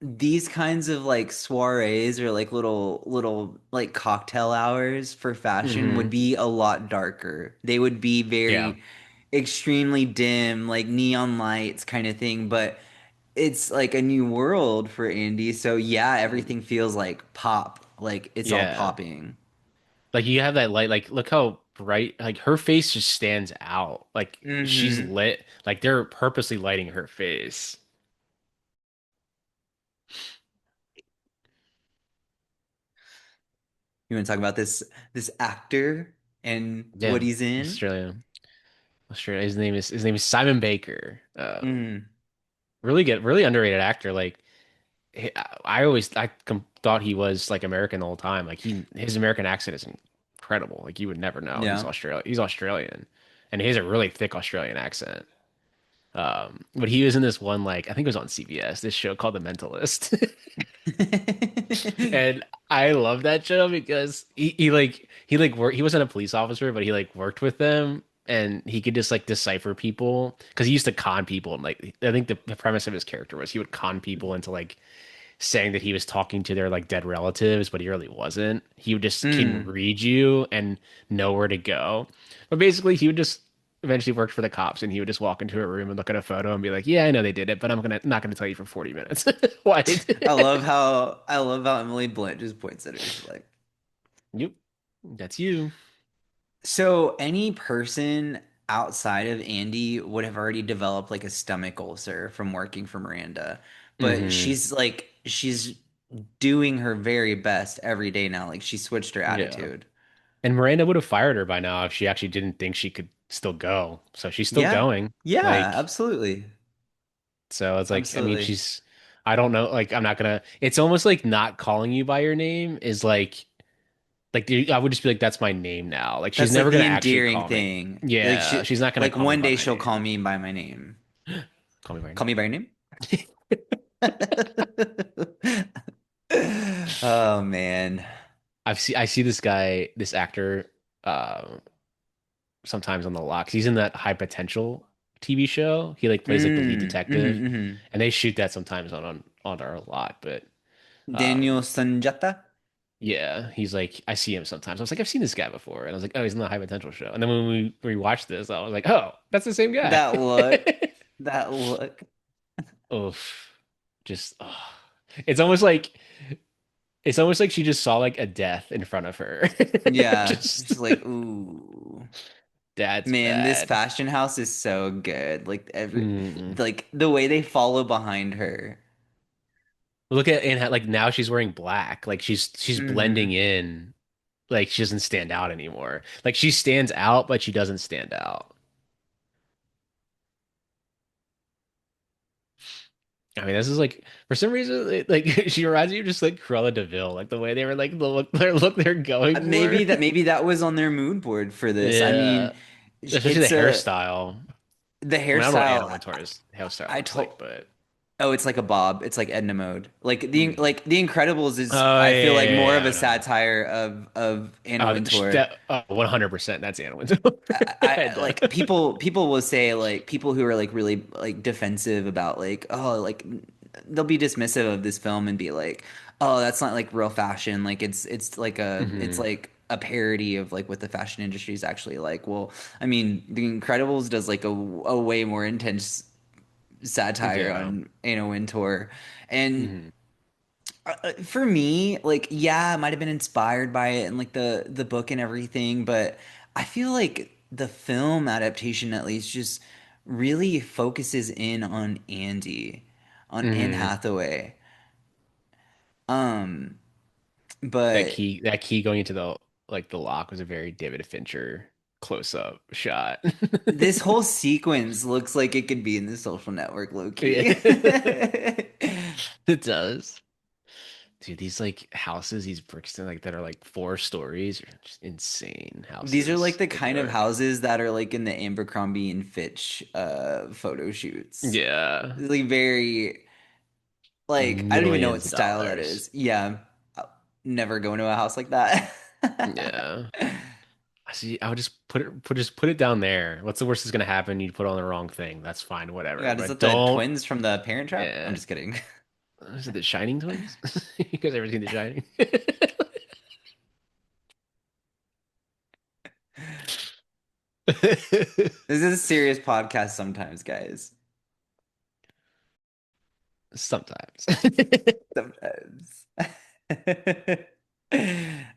these kinds of like soirees or like little like cocktail hours for fashion would Hmm. be a lot darker. They would be Yeah. very extremely dim, like neon lights kind of thing, but it's like a new world for Andy. So yeah, everything feels like pop, like it's all Yeah. popping. Like you have that light, like look how bright, like her face just stands out. Like she's Hmm. lit, like they're purposely lighting her face. You want to talk about this actor and what Yeah. he's in? Australia. Australia. His name is Simon Baker. Mm. Really underrated actor. Like I always thought he was like American the whole time. Like his American accent is incredible. Like you would never know Yeah. He's Australian, and he has a really thick Australian accent. But he was in this one like I think it was on CBS, this show called The Mentalist. And I love that show because he wasn't a police officer, but he like worked with them and he could just like decipher people because he used to con people and like I think the premise of his character was he would con people into like saying that he was talking to their like dead relatives, but he really wasn't. He would just can Mm. read you and know where to go. But basically, he would just eventually work for the cops, and he would just walk into a room and look at a photo and be like, "Yeah, I know they did it, but I'm gonna not gonna tell you for 40 minutes why they did it." I love how Emily Blunt just points at her. She's like, Yep, that's you. so any person outside of Andy would have already developed like a stomach ulcer from working for Miranda. But Hmm. she's doing her very best every day now. Like she switched her Yeah, attitude. and Miranda would have fired her by now if she actually didn't think she could still go. So she's still Yeah. going. Yeah, Like, absolutely. so it's like, I mean, Absolutely. I don't know, like, I'm not gonna, it's almost like not calling you by your name is like, I would just be like, that's my name now. Like, she's That's like never the gonna actually endearing call me. thing. Like Yeah, she she's not gonna like call me one by day my she'll call name. me by my name. Call me by your Call name. me by your name? Oh man. I see this guy, this actor, uh, sometimes on the locks. He's in that High Potential TV show. He like plays like the lead Mm, detective, hmm. and they shoot that sometimes on our lot. But um, Daniel Sanjata? Yeah, he's like, I see him sometimes. I was like, I've seen this guy before, and I was like, oh, he's in the High Potential show. And then when we watched this, I was like, oh, that's the same guy. That look, that look. Oof, just it's almost like it's almost like she just saw like a death in front of her. Yeah, Just she's like, ooh. that's Man, this bad. fashion house is so good. Mm. Like the way they follow behind her. Look at and like now she's wearing black. Like she's blending Hmm. in. Like she doesn't stand out anymore. Like she stands out, but she doesn't stand out. I mean, this is like for some reason, like she reminds me of just like Cruella de Vil, like the way they were like the look they're going for. Maybe that was on their mood board for this. I Yeah, mean, especially the it's a hairstyle. the I mean, I don't know what Anna hairstyle. Wintour's hairstyle I looks told. like, but Oh, it's like a bob. It's like Edna mode. mm. The Incredibles is Oh I yeah, feel yeah, like yeah, more of yeah, a no, no. satire of Anna Wintour. That 100%. That's Anna Wintour. I Head down. like people will say like people who are like really like defensive about like oh like they'll be dismissive of this film and be like oh that's not like real fashion like it's Hmm. like a parody of like what the fashion industry is actually like. Well, I mean, The Incredibles does like a way more intense satire Yeah. on Anna Wintour. And Hmm. for me, like, yeah, it might have been inspired by it and like the book and everything, but I feel like the film adaptation at least just really focuses in on on Anne Hmm. Hathaway. Um, but That key going into the like the lock was a very David Fincher close up shot. this whole sequence looks like it could be in the Social Network, low Yeah. key. It does. Dude, these like houses, these Brixton like that are like 4 stories, are just insane These are like houses the in New kind of York. houses that are like in the Abercrombie and Fitch photo shoots. Yeah. Like very Like like I don't even know what millions of style that dollars. is. Yeah. I'll never go into a house like that. Yeah. I see. I would just put it down there. What's the worst that's gonna happen? You put on the wrong thing. That's fine, whatever. God, is But that the don't. twins from the Parent Trap? I'm Yeah. just kidding. Is it the Shining twins? You guys ever seen The Shining? This is a serious podcast sometimes, guys. Sometimes. Sometimes.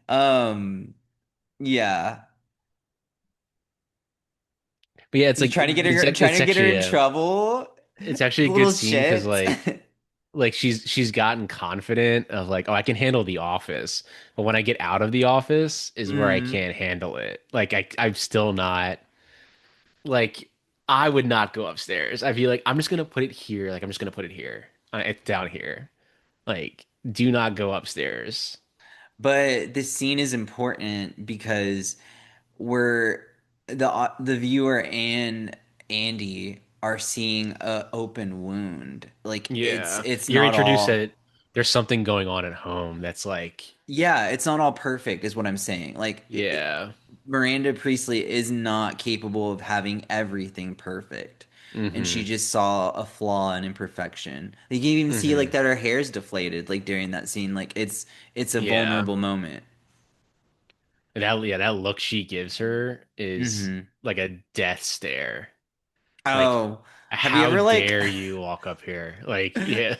Um, yeah. But yeah, it's You like trying it's to get her actually in trouble? it's actually a good Little scene because shit. like she's gotten confident of like, oh, I can handle the office, but when I get out of the office is where I Mm. can't handle it. Like I'm still not like I would not go upstairs. I'd be like, I'm just gonna put it here. Like I'm just gonna put it here. It's down here. Like do not go upstairs. But this scene is important because we're the viewer and Andy are seeing a open wound. Like Yeah, it's you're not introduced all that there's something going on at home that's like, yeah, it's not all perfect is what I'm saying. yeah, Miranda Priestley is not capable of having everything perfect. And she mm-hmm, just saw a flaw and imperfection. You can even see like mm-hmm, that her hair's deflated like during that scene. Like it's a yeah. vulnerable moment. And that look she gives her is Hmm. like a death stare. Like, Oh, have you how ever like dare you walk up here? Like, yeah.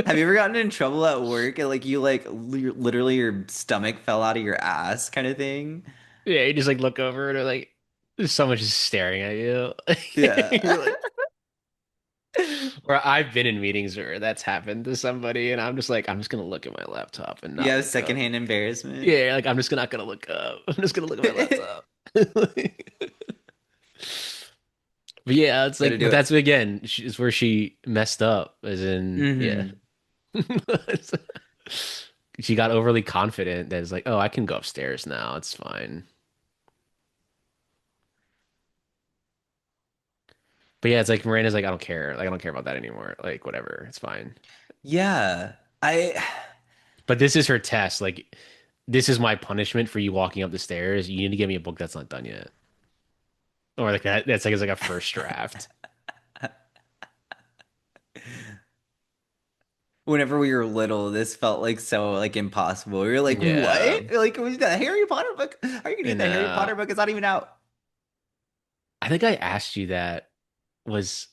have you ever gotten in trouble at work and like you like literally your stomach fell out of your ass kind of thing? Yeah, you just like look over and they're like, someone just staring at you. You're Yeah. like, or I've been in meetings where that's happened to somebody, and I'm just like, I'm just gonna look at my laptop and You not have look up. secondhand embarrassment. Yeah, like I'm just not gonna look up. I'm just gonna look at my laptop. But yeah, it's Gotta like, but do it. that's again, is where she messed up, as in, yeah. Hmm. She got overly confident that it's like, oh, I can go upstairs now. It's fine. But yeah, it's like Miranda's like, I don't care. Like, I don't care about that anymore. Like, whatever. It's fine. Yeah. I But this is her test. Like, this is my punishment for you walking up the stairs. You need to give me a book that's not done yet. Or like that. That's like, it's like a first draft. whenever we were little, this felt like so like impossible. We were like, Yeah. what? Like, was that Harry Potter book? How are you gonna get And that Harry Potter book? It's not even out. I think I asked you that was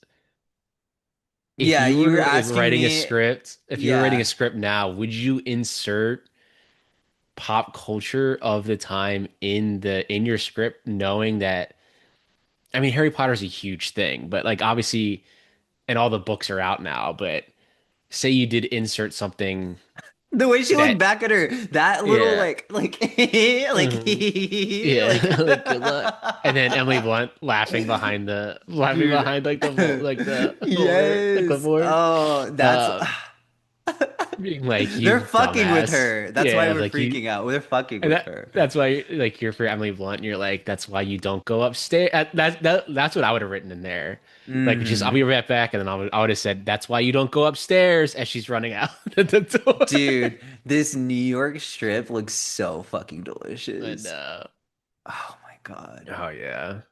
if Yeah, you you were were like asking writing a me. script, if you were writing a Yeah. script now, would you insert pop culture of the time in your script, knowing that I mean Harry Potter's a huge thing, but like obviously and all the books are out now, but say you did insert something The way she looked that back at her, that little yeah. like Mhm. like Yeah, like good luck. And then Emily Blunt laughing dude. behind like the like the board, the Yes. clipboard. Oh, that's Um being like they're you fucking with dumbass. her. That's why Yeah, we're like you freaking out. We're fucking and with her. that's why like you're for Emily Blunt and you're like that's why you don't go upstairs. That's what I would have written in there. Like just I'll Hmm. be right back and then I would have said that's why you don't go upstairs as she's running out the door. Dude, this New York strip looks so fucking And delicious. Oh my God. oh yeah.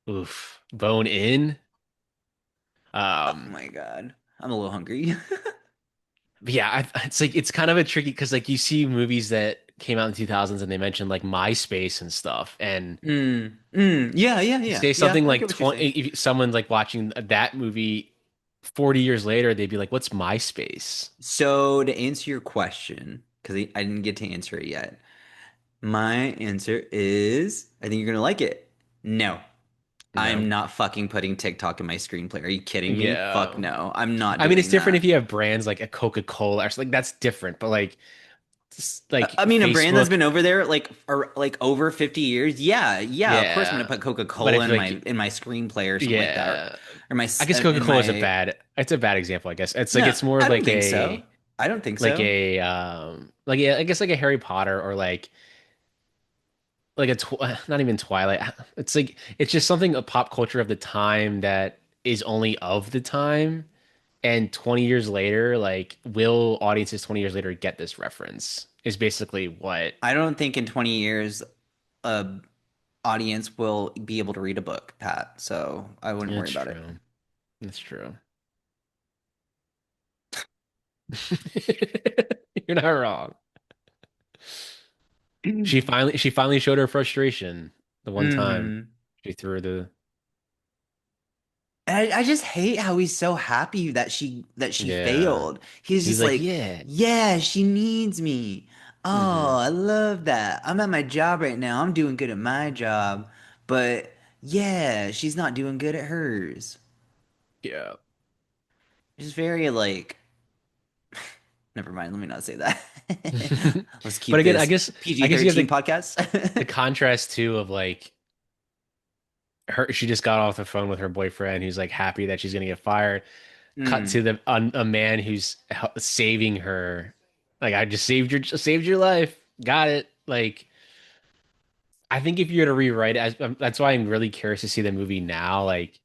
Oof. Bone in. Oh Um my God. I'm a little hungry. but yeah, it's like it's kind of a tricky because like you see movies that came out in 2000s and they mentioned like MySpace and stuff and Yeah, yeah, you yeah. say Yeah, something I get like what you're 20 saying. if someone like watching that movie 40 years later they'd be like what's MySpace? So to answer your question, because I didn't get to answer it yet, my answer is I think you're gonna like it. No, No. I'm not fucking putting TikTok in my screenplay. Are you kidding me? Fuck Yeah. no. I'm not I mean it's doing different if that. you have brands like a Coca-Cola or something like that's different but like like I mean, a brand that's Facebook been over there like for like over 50 years. Yeah, yeah. Of course, I'm gonna yeah put but Coca-Cola if like in my screenplay or something like that, yeah or my I guess in Coca-Cola is a my. bad it's a bad example I guess it's like No, it's more I of don't think so. I don't think so. like yeah, I guess like a Harry Potter or like a not even Twilight. It's like it's just something a pop culture of the time that is only of the time. And 20 years later, like will audiences 20 years later get this reference? Is basically what I don't think in 20 years a audience will be able to read a book, Pat. So I wouldn't worry it's about it. true. That's true. You're not wrong. She finally showed her frustration the one time Hmm. she threw the And I just hate how he's so happy that she yeah. failed. He's He's just like, like, yeah. yeah, she needs me. Oh, Hmm. I love that. I'm at my job right now. I'm doing good at my job, but yeah, she's not doing good at hers. Yeah. It's very like, never mind. Let me not say that. Let's But keep again, I this guess I guess you have PG-13 the podcast. contrast too of like her she just got off the phone with her boyfriend who's like happy that she's gonna get fired. Cut Hmm. to a man who's saving her. Like I just saved your life. Got it. Like I think if you were to rewrite it, that's why I'm really curious to see the movie now. Like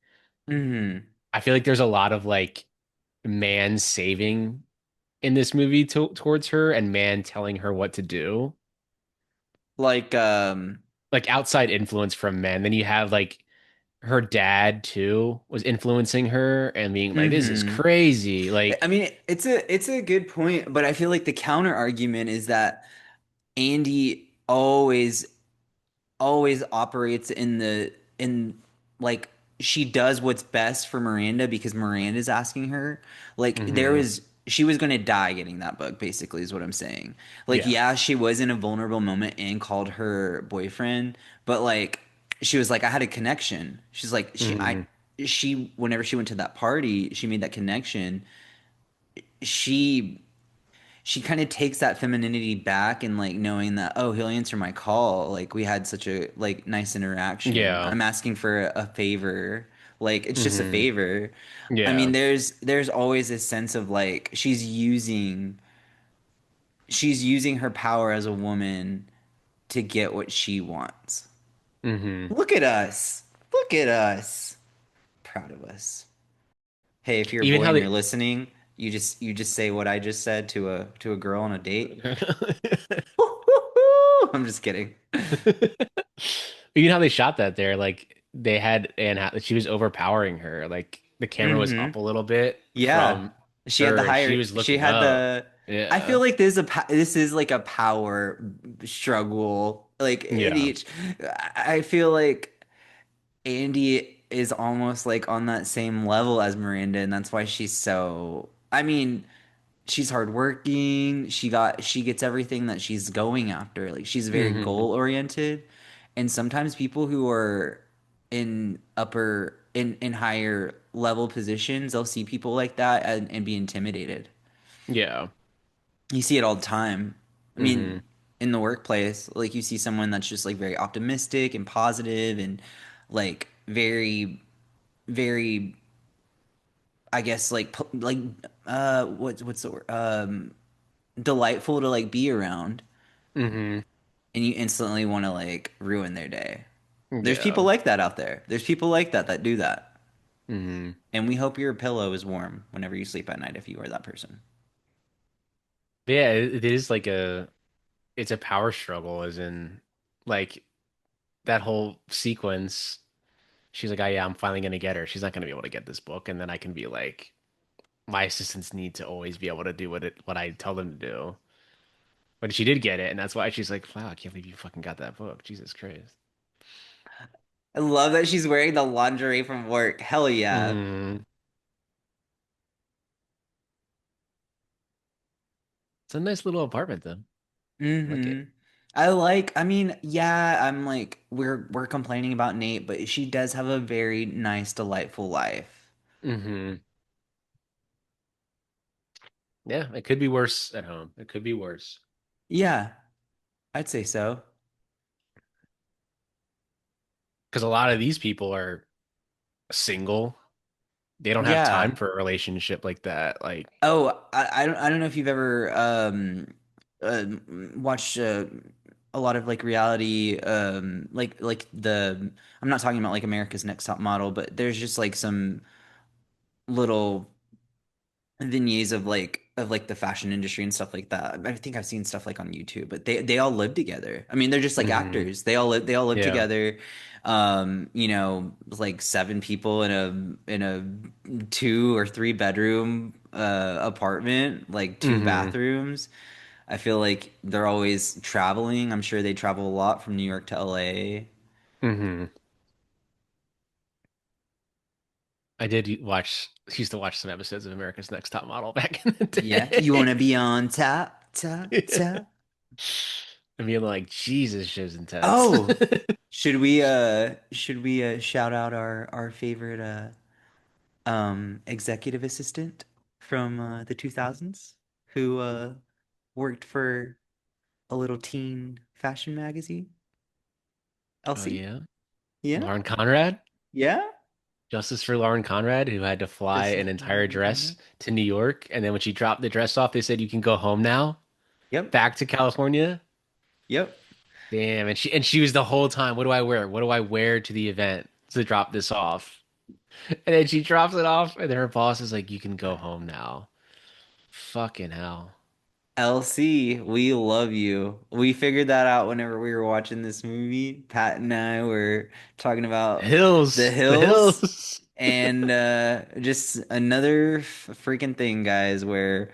Hmm. I feel like there's a lot of like man saving in this movie towards her and man telling her what to do. Like, Like outside influence from men. Then you have like her dad too was influencing her and being like, "This is hmm. crazy." Like, I mean, it's a good point, but I feel like the counter argument is that Andy always operates in like she does what's best for Miranda because Miranda's asking her. Like hmm she was going to die getting that book basically is what I'm saying. Like yeah, yeah, she was in a vulnerable moment and called her boyfriend, but like she was like I had a connection. She's like hmm she whenever she went to that party, she made that connection. She she kind of takes that femininity back and like knowing that oh he'll answer my call like we had such a like nice interaction yeah, I'm asking for a favor like it's just a hmm favor. I mean yeah, there's always this sense of like she's using her power as a woman to get what she wants. hmm Look at us proud of us. Hey, if you're a Even boy how and you're they, listening, you just say what I just said to a girl on a date. I'm just kidding. even how they shot that there, like they had she was overpowering her. Like the camera was up Hmm. a little bit Yeah. She had the Her, she higher, was she looking had up. the, I feel Yeah. like this is like a power struggle. Like in Yeah. each, I feel like Andy is almost like on that same level as Miranda, and that's why she's so, I mean, she's hardworking. She gets everything that she's going after. Like she's very Hmm. goal oriented. And sometimes people who are in higher level positions, they'll see people like that and be intimidated. Yeah. You see it all the time. I Hmm. mean, in the workplace, like you see someone that's just like very optimistic and positive and like very I guess what's the word? Delightful to like be around, Hmm. and you instantly want to like ruin their day. There's people Yeah. like that out there. There's people like that that do that. Hmm. And we hope your pillow is warm whenever you sleep at night if you are that person. Yeah, it is like it's a power struggle, as in like that whole sequence. She's like, oh yeah, I'm finally gonna get her. She's not gonna be able to get this book, and then I can be like, my assistants need to always be able to do what I tell them to do. But she did get it, and that's why she's like, wow, I can't believe you fucking got that book. Jesus Christ. I love that she's wearing the lingerie from work. Hell yeah. Hmm. It's a nice little apartment though. I like it. Hmm. I mean, yeah, I'm like we're complaining about Nate, but she does have a very nice, delightful life. Hmm. Yeah, it could be worse at home. It could be worse. Yeah, I'd say so. Because a lot of these people are single. They don't have time Yeah. for a relationship like that. Like, Oh, I don't know if you've ever uh watched a lot of like reality like the I'm not talking about like America's Next Top Model, but there's just like some little vignettes of like the fashion industry and stuff like that. I think I've seen stuff like on YouTube, but they all live together. I mean, they're just like hmm, actors. They all live yeah. together. You know, like seven people in a two or three bedroom apartment, like two Hmm. bathrooms. I feel like they're always traveling. I'm sure they travel a lot from New York to LA. Hmm. I did watch, used to watch some episodes of America's Next Top Model back in the Yeah, you want day. to be on top, top, Yeah. top. I mean, like, Jesus, show's intense. Oh, should we shout out our favorite executive assistant from the 2000s who worked for a little teen fashion magazine? Oh, Elsie? yeah. Yeah? Lauren Conrad? Yeah? Justice for Lauren Conrad, who had to fly Justice an for entire Lauren dress Conrad. to New York. And then when she dropped the dress off, they said, you can go home now, Yep. back to California. Yep. Damn. And she was the whole time, what do I wear? What do I wear to the event to drop this off? And then she drops it off, and then her boss is like, you can go home now. Fucking hell. LC, we love you. We figured that out whenever we were watching this movie. Pat and I were talking about the The hills hills. and just another freaking thing, guys, where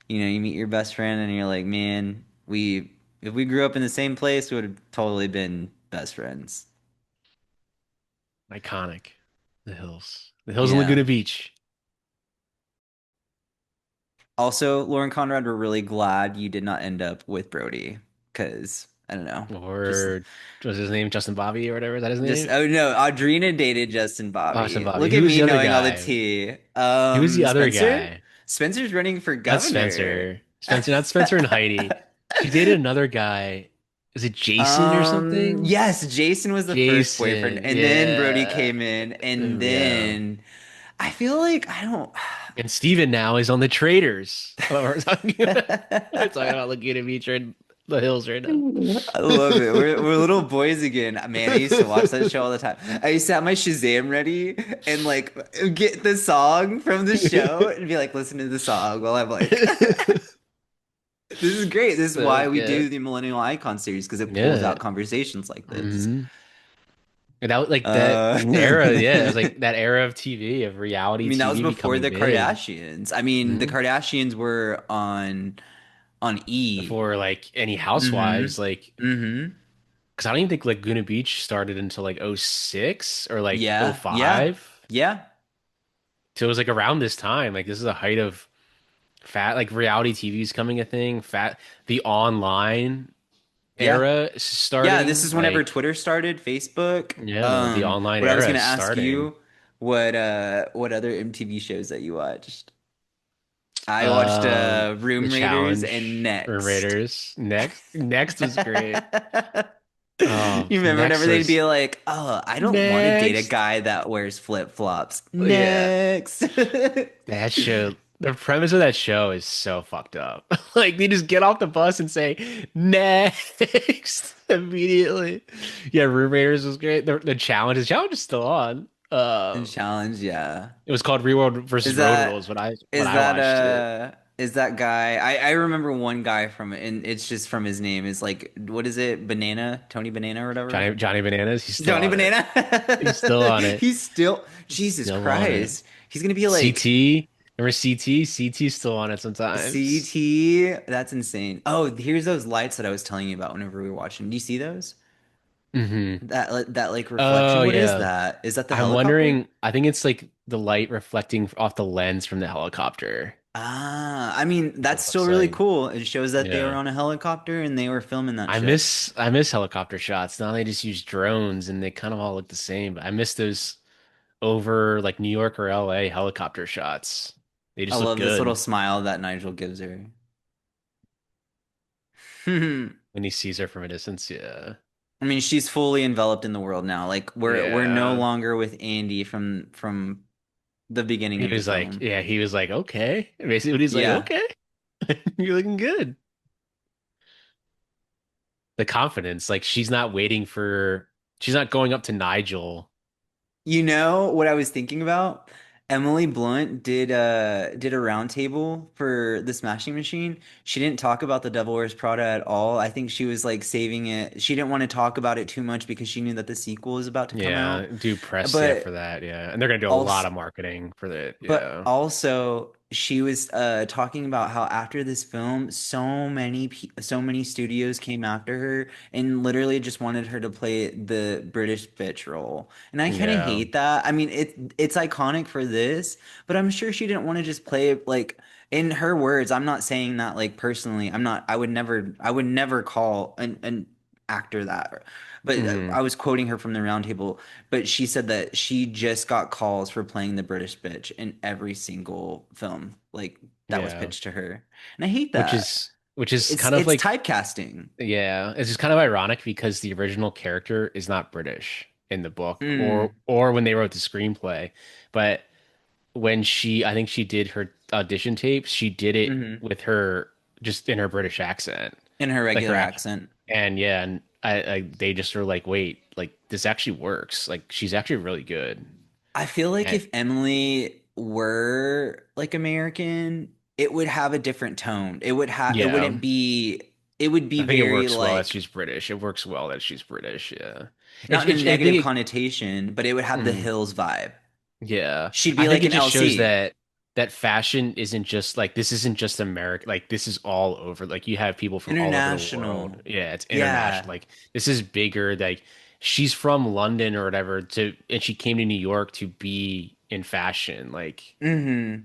you meet your best friend and you're like, man, we if we grew up in the same place, we would have totally been best friends. Iconic. The hills. The hills in Yeah. Laguna Beach. Also, Lauren Conrad, we're really glad you did not end up with Brody, because I don't know, just Or was his name Justin Bobby or whatever? Is that his Just name? oh no, Audrina dated Justin Austin Bobby. Bobby. Look at Who's me the other knowing all the guy? tea. Who's the other Spencer? guy? Spencer's running for That's governor. Spencer. Spencer, not Spencer and Heidi. She dated another guy. Is it Jason or something? Yes, Jason was the first boyfriend, Jason. and then Brody Yeah. came in, and Yeah. then I feel like I don't. And Steven now is on the Traders. Oh, we're talking about, we're talking about Laguna Beach and the hills right now. I love it. We're little boys again. Man, I used to watch that show all the time. I used to have my Shazam ready and like get the song from the show and be like, listen to the song while I'm like, this is great. This is So why we good. do the Millennial Icon series because it pulls Yeah. out conversations like this. Hmm. And that was like that era, yeah, it was like I that era of TV, of reality mean, that was TV before becoming the big. Kardashians. I mean, the Hmm. Kardashians were on E. Before like any Mm-hmm. Housewives, like Mm-hmm. because I don't even think Laguna Beach started until like '06 or like Yeah. Yeah. '05. Yeah. So it was like around this time. Like this is the height of fat, like reality TV is coming a thing. The online Yeah. era is Yeah. This starting. is whenever Like, Twitter started, Facebook. yeah, the online What I was era gonna is ask starting. you, what other MTV shows that you watched? I watched The Room Raiders and challenge, Room Next. Raiders. Next was great. Oh, You remember next whenever they'd was be like, "Oh, I don't want to date a next. guy that wears flip-flops." Yeah, Next. that show. The premise of that show is so fucked up. Like they just get off the bus and say next immediately. Yeah, Room Raiders was great. The challenge is still on. And challenge, yeah. It was called Real World versus Is Road Rules that when is I that watched it. is that guy? I remember one guy from it, and it's just from his name is like what is it? Banana, Tony Banana or whatever. Johnny Bananas, he's still Johnny on it. Banana. He's still on it. He's still Jesus Still on it. Christ. He's gonna be like CT, remember CT? CT's still on it sometimes. CT. That's insane. Oh, here's those lights that I was telling you about whenever we were watching. Do you see those? Hmm. That like reflection. Oh What is yeah. that? Is that the I'm helicopter? wondering, I think it's like the light reflecting off the lens from the helicopter. Ah, I mean, That's what that's it still looks really like. cool. It shows that they were Yeah. on a helicopter and they were filming that shit. I miss helicopter shots. Now they just use drones and they kind of all look the same, but I miss those over like New York or LA helicopter shots. They I just look love this little good smile that Nigel gives her. I when he sees her from a distance. Yeah. mean, she's fully enveloped in the world now. Like we're no Yeah. longer with Andy from the beginning He of the was like, film. yeah, he was like, okay. Basically, he's like, Yeah. okay, you're looking good. The confidence, like she's not going up to Nigel. You know what I was thinking about? Emily Blunt did a roundtable for the Smashing Machine. She didn't talk about the Devil Wears Prada at all. I think she was like saving it. She didn't want to talk about it too much because she knew that the sequel is about to come Yeah, out. do press, yeah, for But that, yeah. And they're gonna do a lot also of marketing for it, but yeah. also, she was talking about how after this film, so many studios came after her and literally just wanted her to play the British bitch role. And I kind of Yeah. hate that. I mean, it's iconic for this, but I'm sure she didn't want to just play it like in her words. I'm not saying that like personally. I'm not. I would never call an actor that. But Hmm. I was quoting her from the roundtable, but she said that she just got calls for playing the British bitch in every single film like that was Yeah. pitched to her. And I hate that. Which is kind of It's like, typecasting. yeah, it's just kind of ironic because the original character is not British in the book Mm, or when they wrote the screenplay. But when I think she did her audition tapes, she did it hmm with her just in her British accent, In her like her regular act. accent. And yeah, and they just were like, wait, like this actually works. Like she's actually really good. I feel like And if Emily were like American, it would have a different tone. yeah, It would be I think it very works well that like she's British. It works well that she's British. Yeah, not in a I think negative connotation, but it would have the mm, Hills vibe. yeah, She'd I be think like it an just shows LC. that fashion isn't just like this isn't just America. Like this is all over. Like you have people from all over the world. International. Yeah, it's international. Yeah. Like this is bigger. Like she's from London or whatever and she came to New York to be in fashion. Like hmm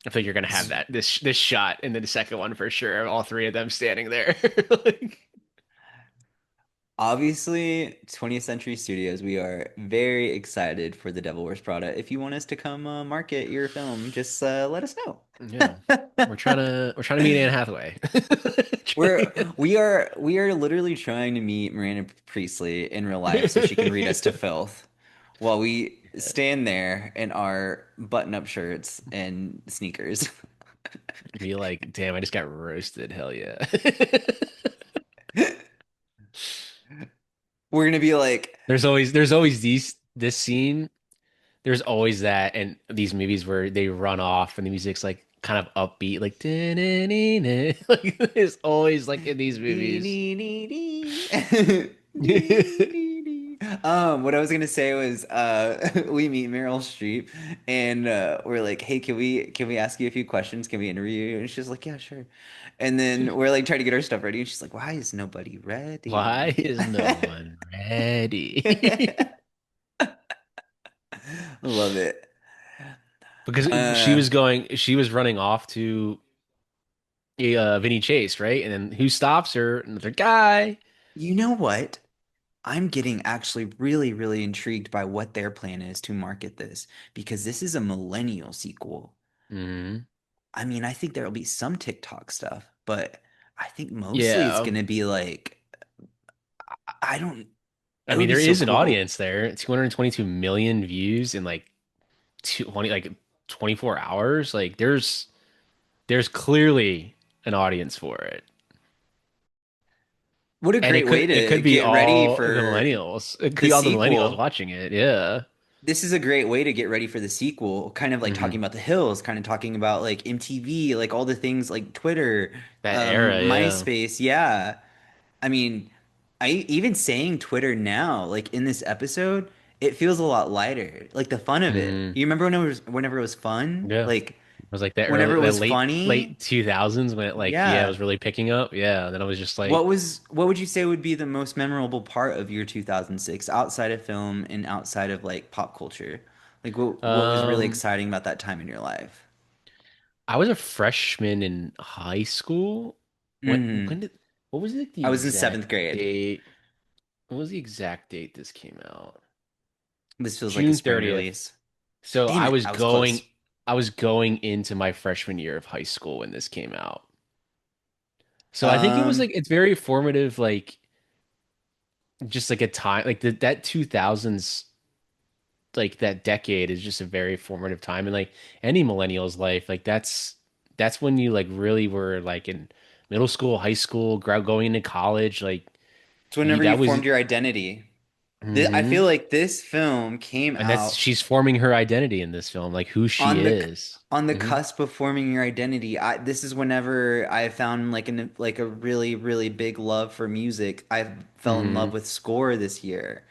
I think you're gonna have that this shot and then the second one for sure. All three of them standing there. Like, Obviously, 20th Century Studios, we are very excited for The Devil Wears Prada. If you want us to come market your film, just let us know. yeah, we're trying to meet Anne Hathaway. We are literally trying to meet Miranda Priestley in real life so she can read us to filth while we stand there in our button-up shirts and sneakers. Be like, damn, I just got roasted. Hell yeah. We're gonna be like, There's always this scene. There's always that and these movies where they run off and the music's like kind of upbeat, like like it's always like in these Dee, movies. dee, dee, dee. Dee, dee, dee. What I was gonna say was, we meet Meryl Streep, and we're like, "Hey, can we ask you a few questions? Can we interview you?" And she's like, "Yeah, sure." And then we're like trying to get our stuff ready, and she's like, "Why is nobody Why ready?" is no one ready? I love it. Because Uh, she was running off to Vinny Chase, right? And then who stops her? Another guy. you know what? I'm getting actually really, really intrigued by what their plan is to market this because this is a millennial sequel. Hmm. I mean, I think there'll be some TikTok stuff, but I think mostly it's Yeah. gonna be like, I don't, I it mean, would be there so is an cool. audience there. 222 million views in like 20, like 24 hours. Like there's clearly an audience for it. What a And great way it to could be get ready all the for millennials. It could the be all the millennials sequel. watching it. Yeah. This is a great way to get ready for the sequel, kind of like Hmm. talking about the hills, kind of talking about like MTV, like all the things like Twitter, That era, yeah. MySpace. Yeah. I mean, I even saying Twitter now, like in this episode, it feels a lot lighter. Like the fun of it. Hmm. You remember whenever it was fun? Yeah. Like It was like that whenever early, it that was late funny? 2000s when it like, yeah, it Yeah. was really picking up. Yeah. And then I was just like, What would you say would be the most memorable part of your 2006 outside of film and outside of like pop culture? Like what was really um, exciting about that time in your life? I was a freshman in high school. Hmm. When did, what was it, the I was in exact seventh grade. date? What was the exact date this came out? This feels like a June spring 30th. release. So Damn it, I was close. I was going into my freshman year of high school when this came out. So I think it was Um, like it's very formative, like just like a time like that 2000s, like that decade is just a very formative time in like any millennial's life. Like that's when you like really were like in middle school, high school, going into college. Like it's you whenever you that was formed your identity. I hmm feel like this film came and that's out she's forming her identity in this film, like who she on is. the Hmm. cusp of forming your identity. This is whenever I found like a really really big love for music. I fell in love Hmm. with score this year,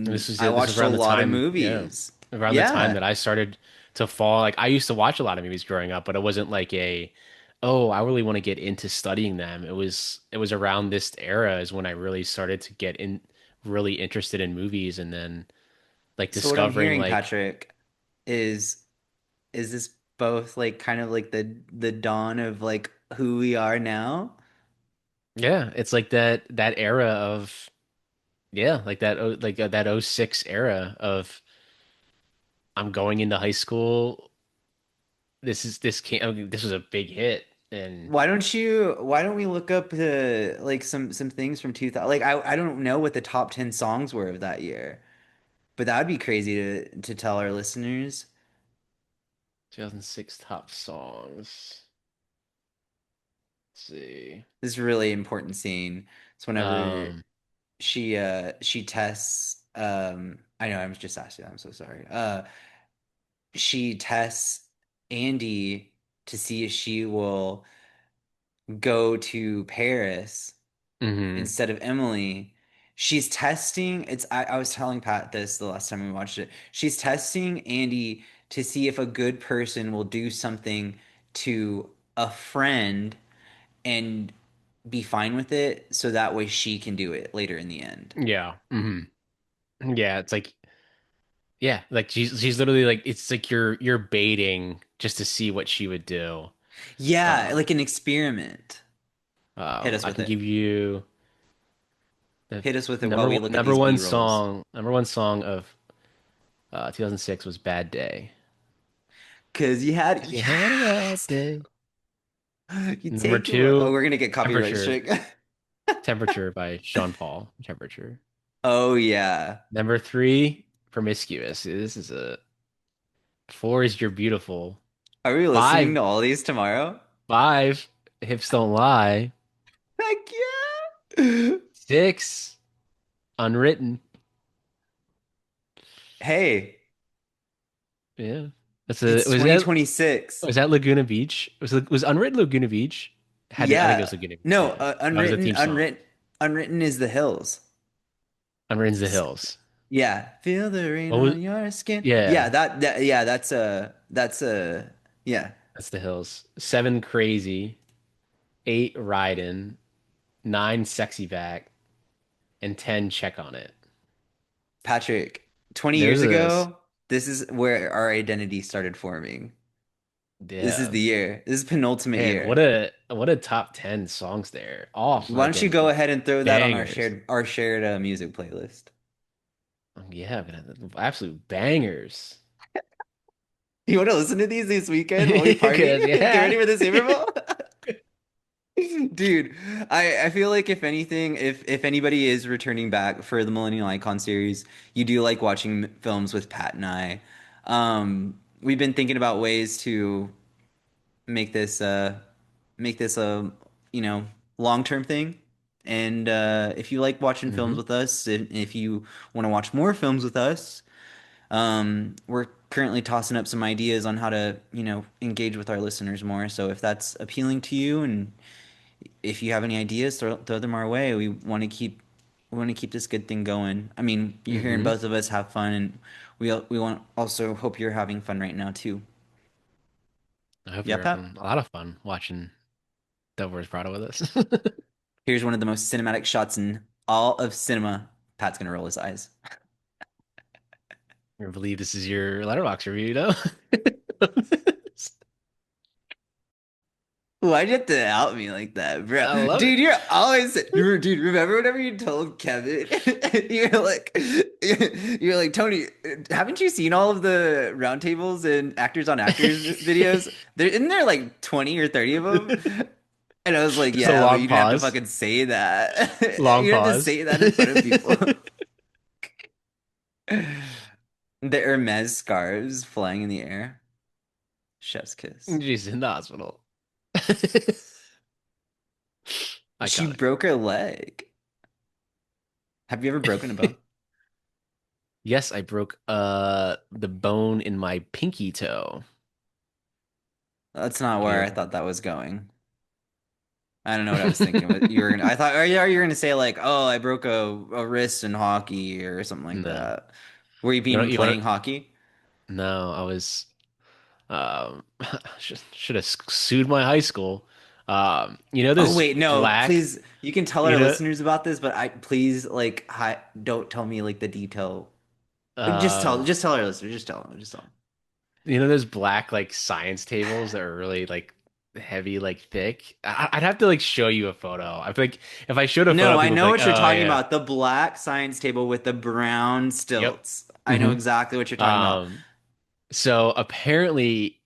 And and I this is watched a around the lot of time, yeah, movies. around the time Yeah. that I started to fall. Like I used to watch a lot of movies growing up, but it wasn't like a, oh, I really want to get into studying them. It was around this era is when I really started to get in really interested in movies and then like So what I'm discovering hearing, like, Patrick, is this both like kind of like the dawn of like who we are now? yeah, it's like that era of yeah, like that '06 era of I'm going into high school. This was a big hit and Why don't we look up like some things from 2000, like I don't know what the top 10 songs were of that year, but that would be crazy to tell our listeners. 2006 top songs. Let's see. This is a really important scene. It's whenever Um, she tests I know I'm just asking, I'm so sorry. She tests Andy to see if she will go to Paris mhm. instead of Emily. She's testing, I was telling Pat this the last time we watched it. She's testing Andy to see if a good person will do something to a friend and be fine with it so that way she can do it later in the end. Yeah. Yeah, it's like yeah, like she's literally like it's like you're baiting just to see what she would do. Yeah, Um, like an experiment. Hit us I with can it. give you the Hit us with it while we look at number these one B-rolls. song, number one song of 2006 was Bad Day. 'Cause you had 'Cause you had a bad yes. day. You Number take it. Oh, two, we're gonna get copyright Temperature. strike. Temperature by Sean Paul. Temperature. Oh yeah. Number three, Promiscuous. This is a four is You're Beautiful. Are we listening Five, to all these tomorrow? five, Hips Don't Lie. Heck yeah. Six, Unwritten. Hey, Yeah. That's a It's 2026. was that Laguna Beach? Was Unwritten Laguna Beach? I think it was Yeah. Laguna Beach. No, Yeah, that was the unwritten, theme song. unwritten is the hills. Unwritten's the S- Hills. Yeah. Feel the rain What was? on your skin. Yeah, Yeah, yeah, that's yeah. that's the Hills. Seven Crazy, eight Riding, nine Sexy Back, and 10 Check on It. Patrick, 20 There's years a ago, this is where our identity started forming. This is yeah, the year. This is penultimate man. year. What a top 10 songs there. All Why don't you fucking go ahead and throw that on bangers. our shared music playlist? Yeah, man, absolute bangers. You want to listen to these this weekend while we party? Because Get ready yeah. for the Super Bowl? Dude, I feel like if anything, if anybody is returning back for the Millennial Icon series, you do like watching films with Pat and I. We've been thinking about ways to make this a long-term thing. And if you like watching films hmm with us, if you want to watch more films with us, we're currently tossing up some ideas on how to, engage with our listeners more. So if that's appealing to you, and if you have any ideas, throw them our way. We want to keep this good thing going. I mean, you're hearing hmm both of us have fun, and we want also hope you're having fun right now too. I hope Yeah, you're Pat. having a lot of fun watching Devil Wears Prada with us. Here's one of the most cinematic shots in all of cinema. Pat's gonna roll his eyes. I believe this is your letterbox review, though. Why'd you have to out me like that, bro? I love Dude, it. you're always, dude, remember whenever you told Kevin, you're like, you're like, Tony, haven't you seen all of the roundtables and actors on actors videos? Isn't there like 20 or 30 of them? And I was like, Just a yeah, but long you didn't have to pause. fucking say that. Long You didn't have to pause. say that in front of people. The Hermes scarves flying in the air. Chef's kiss. She's in the hospital. She Iconic. broke her leg. Have you ever broken a bone? Yes, I broke the bone in my pinky toe. That's not where I Yeah. thought that was going. I don't know what I was thinking. What you were gonna? I thought, oh yeah, you were gonna say like, oh, I broke a wrist in hockey or something like No. that. Were you even You want playing hockey? no, I was um should have sued my high school. Oh There's wait, no, black, please. You can tell you our know, listeners about this, but I please like, don't tell me like the detail. um, Just tell our listeners. Just tell them. Just tell them. those black like science tables that are really like heavy, like thick. I'd have to like show you a photo. I feel like if I showed a photo, No, I people would be know like, what you're "Oh talking yeah, about. The black science table with the brown yep." stilts. I know hmm exactly what you're talking about. Um, so apparently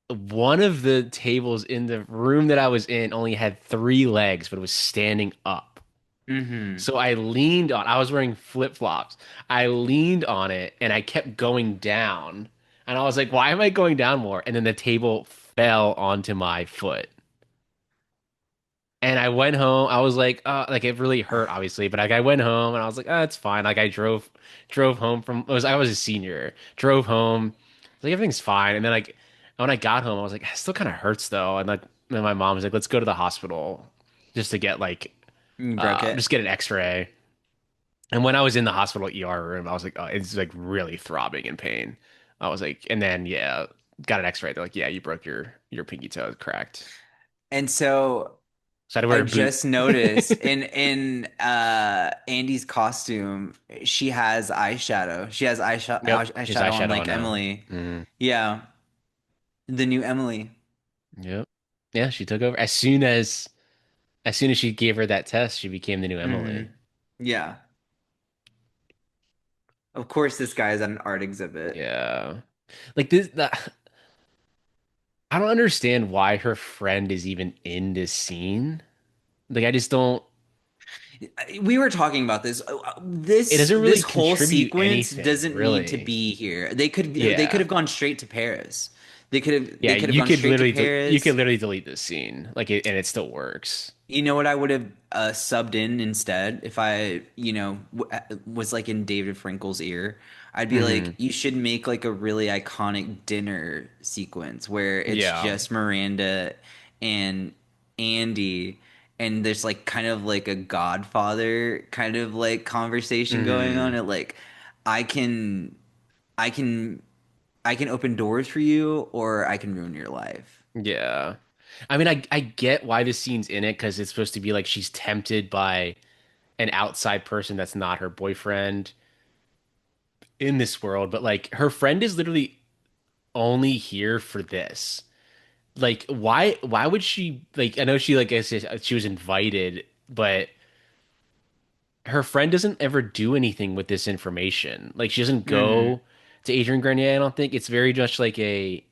one of the tables in the room that I was in only had three legs, but it was standing up. Hmm. So I was wearing flip-flops. I leaned on it and I kept going down. And I was like, why am I going down more? And then the table fell onto my foot. And I went home. I was like it really hurt, obviously, but like I went home and I was like, oh, it's fine. Like I drove home I was a senior. Drove home, like everything's fine. And then like when I got home, I was like, it still kind of hurts though. And like then my mom was like, let's go to the hospital just to get like You broke it. just get an X-ray. And when I was in the hospital ER room, I was like, oh, it's like really throbbing in pain. I was like, and then yeah, got an X-ray. They're like, yeah, you broke your pinky toe, cracked. And so So I had to wear I a boot. just noticed in Andy's costume, she has eyeshadow. She has Yep, she's eyeshadow on eyeshadow like on now. Emily. Mhm. Yeah, the new Emily. Yep. Yeah, she took over as soon as she gave her that test, she became the new Hmm. Emily. Yeah. Of course, this guy is at an art exhibit. Yeah. Like this that I don't understand why her friend is even in this scene. Like I just don't We were talking about this. it This doesn't this really whole contribute sequence anything, doesn't need to really. be here. They could have Yeah. gone straight to Paris. they Yeah, could have gone straight to you could Paris. literally delete this scene, like it, and it still works. You know what I would have subbed in instead if I, was like in David Frankel's ear? I'd be like, Hmm. you should make like a really iconic dinner sequence where it's Yeah. just Miranda and Andy, and there's like kind of like a Godfather kind of like conversation going on. Hmm. It like, I can, I can, I can open doors for you, or I can ruin your life. Yeah. I mean, I get why this scene's in it because it's supposed to be like she's tempted by an outside person that's not her boyfriend in this world, but like her friend is literally only here for this. Like, why would she like? I know she like I said, she was invited, but her friend doesn't ever do anything with this information. Like, she doesn't Hmm. go to Adrian Grenier. I don't think it's very much like a.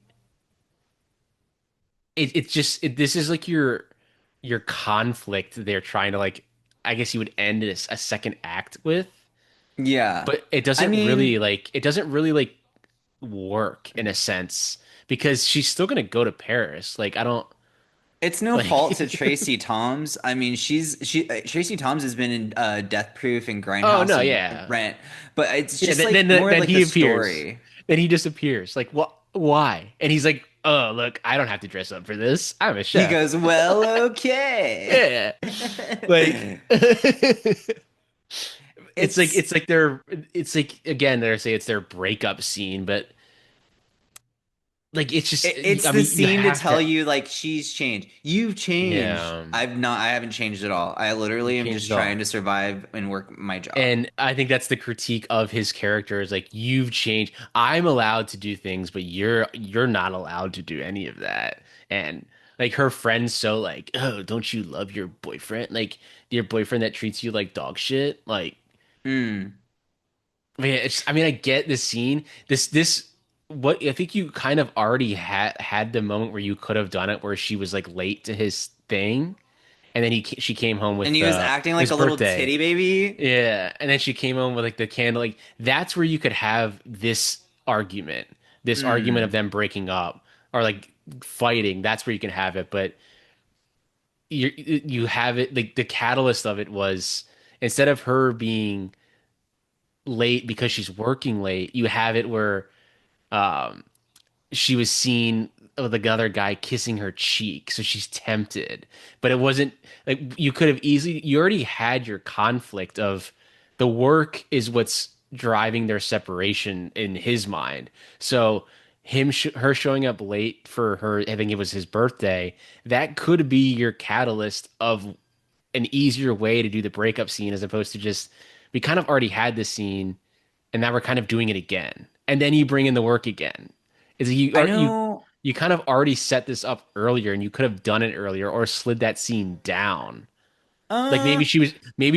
It's just this is like your conflict. They're trying to like. I guess you would end a second act with, Yeah. but I mean, it doesn't really like work in a sense because she's still gonna go to Paris. Like, I don't it's no fault to like. Tracy Toms. I mean, Tracy Toms has been in Death Proof and Oh Grindhouse no, and yeah. Rent, but it's Yeah, just like more then like the he appears. story. Then he disappears. Like, what? Why? And he's like, "Oh, look, I don't have to dress up for this. I'm a He chef." goes, "Well, okay." Yeah. Like It's it's like again, they're say it's their breakup scene, but like it's just it's I the mean, you scene to have tell to you like she's changed. You've changed. yeah, I haven't changed at all. I you literally am changed just it trying all. to survive and work my job. And I think that's the critique of his character is like you've changed. I'm allowed to do things, but you're not allowed to do any of that. And like her friend's so like, oh, don't you love your boyfriend? Like your boyfriend that treats you like dog shit. Like, Mm. I mean, I get the scene. This what I think you kind of already had the moment where you could have done it where she was like late to his thing, and then she came home And with he was acting like his a little birthday. titty baby. Yeah, and then she came home with like the candle. Like that's where you could have this argument of Mm. them breaking up or like fighting. That's where you can have it. But you have it like the catalyst of it was instead of her being late because she's working late, you have it where um she was seen with the other guy kissing her cheek, so she's tempted. But it wasn't like you could have easily, you already had your conflict of the work is what's driving their separation in his mind. So her showing up late for her, I think it was his birthday, that could be your catalyst of an easier way to do the breakup scene as opposed to just we kind of already had this scene and now we're kind of doing it again. And then you bring in the work again. Is I know. you kind of already set this up earlier and you could have done it earlier or slid that scene down. Like Uh, maybe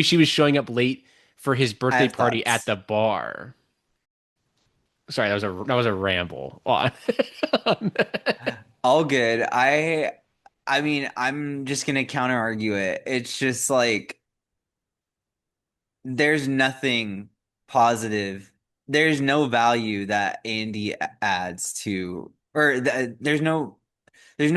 she was showing up late for his I birthday have party at thoughts. the bar. Sorry, that was a ramble. On. All good. I mean, I'm just gonna counter argue it. It's just like there's nothing positive. There's no value that Andy adds to, or there's no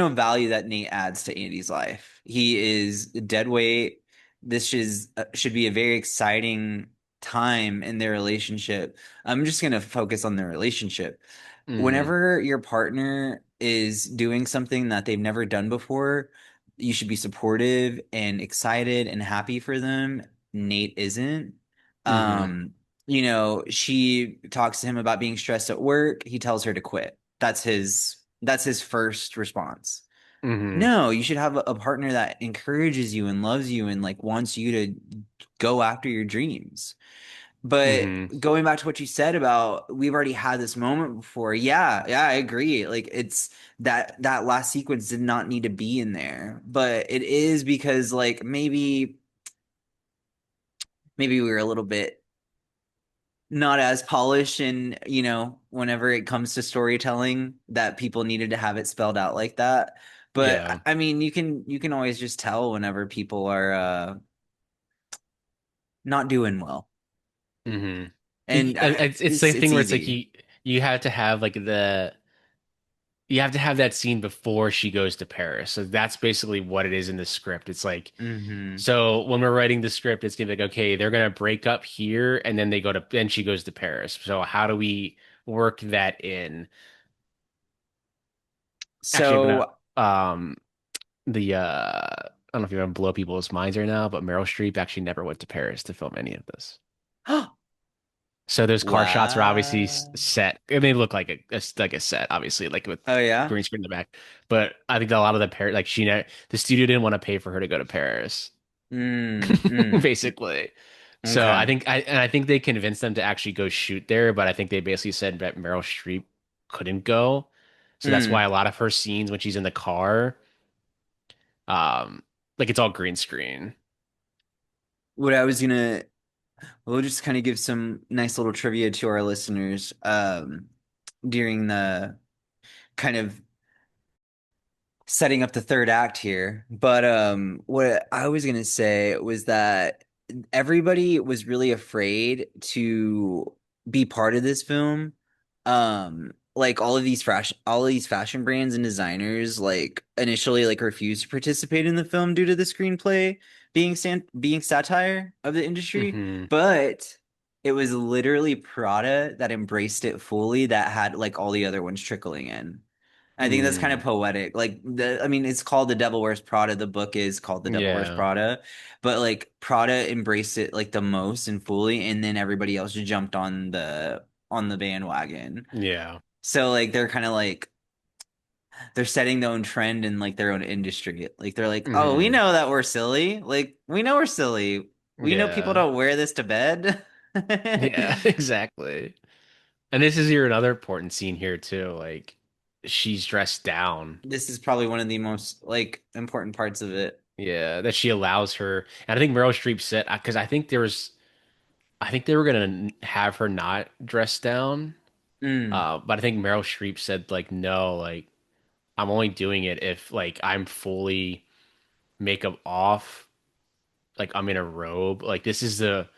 value that Nate adds to Andy's life. He is dead weight. This is should be a very exciting time in their relationship. I'm just gonna focus on their relationship. Hmm. Whenever your partner is doing something that they've never done before, you should be supportive and excited and happy for them. Nate isn't. Hmm. Um, she talks to him about being stressed at work. He tells her to quit. That's his first response. Hmm. No, you should have a partner that encourages you and loves you and like wants you to go after your dreams. But Hmm. going back to what you said about we've already had this moment before. Yeah, yeah, I agree. Like it's that last sequence did not need to be in there, but it is because like maybe we were a little bit not as polished and whenever it comes to storytelling that people needed to have it spelled out like that. But Yeah. I mean, you can always just tell whenever people are not doing well. Hmm. And It's it's the it's thing where it's like easy. you have to have like you have to have that scene before she goes to Paris. So that's basically what it is in the script. It's like, Hmm. so when we're writing the script, it's gonna be like, okay, they're gonna break up here, and then then she goes to Paris. So how do we work that in? Actually, I'm gonna So, the I don't know if you're gonna blow people's minds right now, but Meryl Streep actually never went to Paris to film any of this. So those car shots are obviously wow. set. And they look like like a set, obviously, like with Oh yeah. green screen in the back. But I think that a lot of the Paris, like the studio didn't want to pay for her to go to Paris, Mm, mm. basically. So Okay. I think they convinced them to actually go shoot there, but I think they basically said that Meryl Streep couldn't go. So that's why Mm. a lot of her scenes when she's in the car, um, like it's all green screen. What I was gonna, we'll just kind of give some nice little trivia to our listeners during the kind of setting up the third act here. But what I was gonna say was that everybody was really afraid to be part of this film. Like all of these fashion brands and designers like initially like refused to participate in the film due to the screenplay being satire of the industry, Hmm. but it was literally Prada that embraced it fully that had like all the other ones trickling in. I think that's kind of Mm. poetic. I mean, it's called The Devil Wears Prada. The book is called The Devil Wears Yeah. Prada, but like Prada embraced it like the most and fully, and then everybody else just jumped on the bandwagon. Yeah. So like they're kind of like they're setting their own trend in like their own industry. Like they're like, oh, we Hmm. know that we're silly. Like we know we're silly. We know people Yeah. don't wear this to bed. Yeah, exactly. And this is your another important scene here too. Like she's dressed down. This is probably one of the most like important parts of it. Yeah, that she allows her. And I think Meryl Streep said because I think they were gonna have her not dress down. Mm. But I think Meryl Streep said like no, like I'm only doing it if like I'm fully makeup off, like I'm in a robe. Like this is the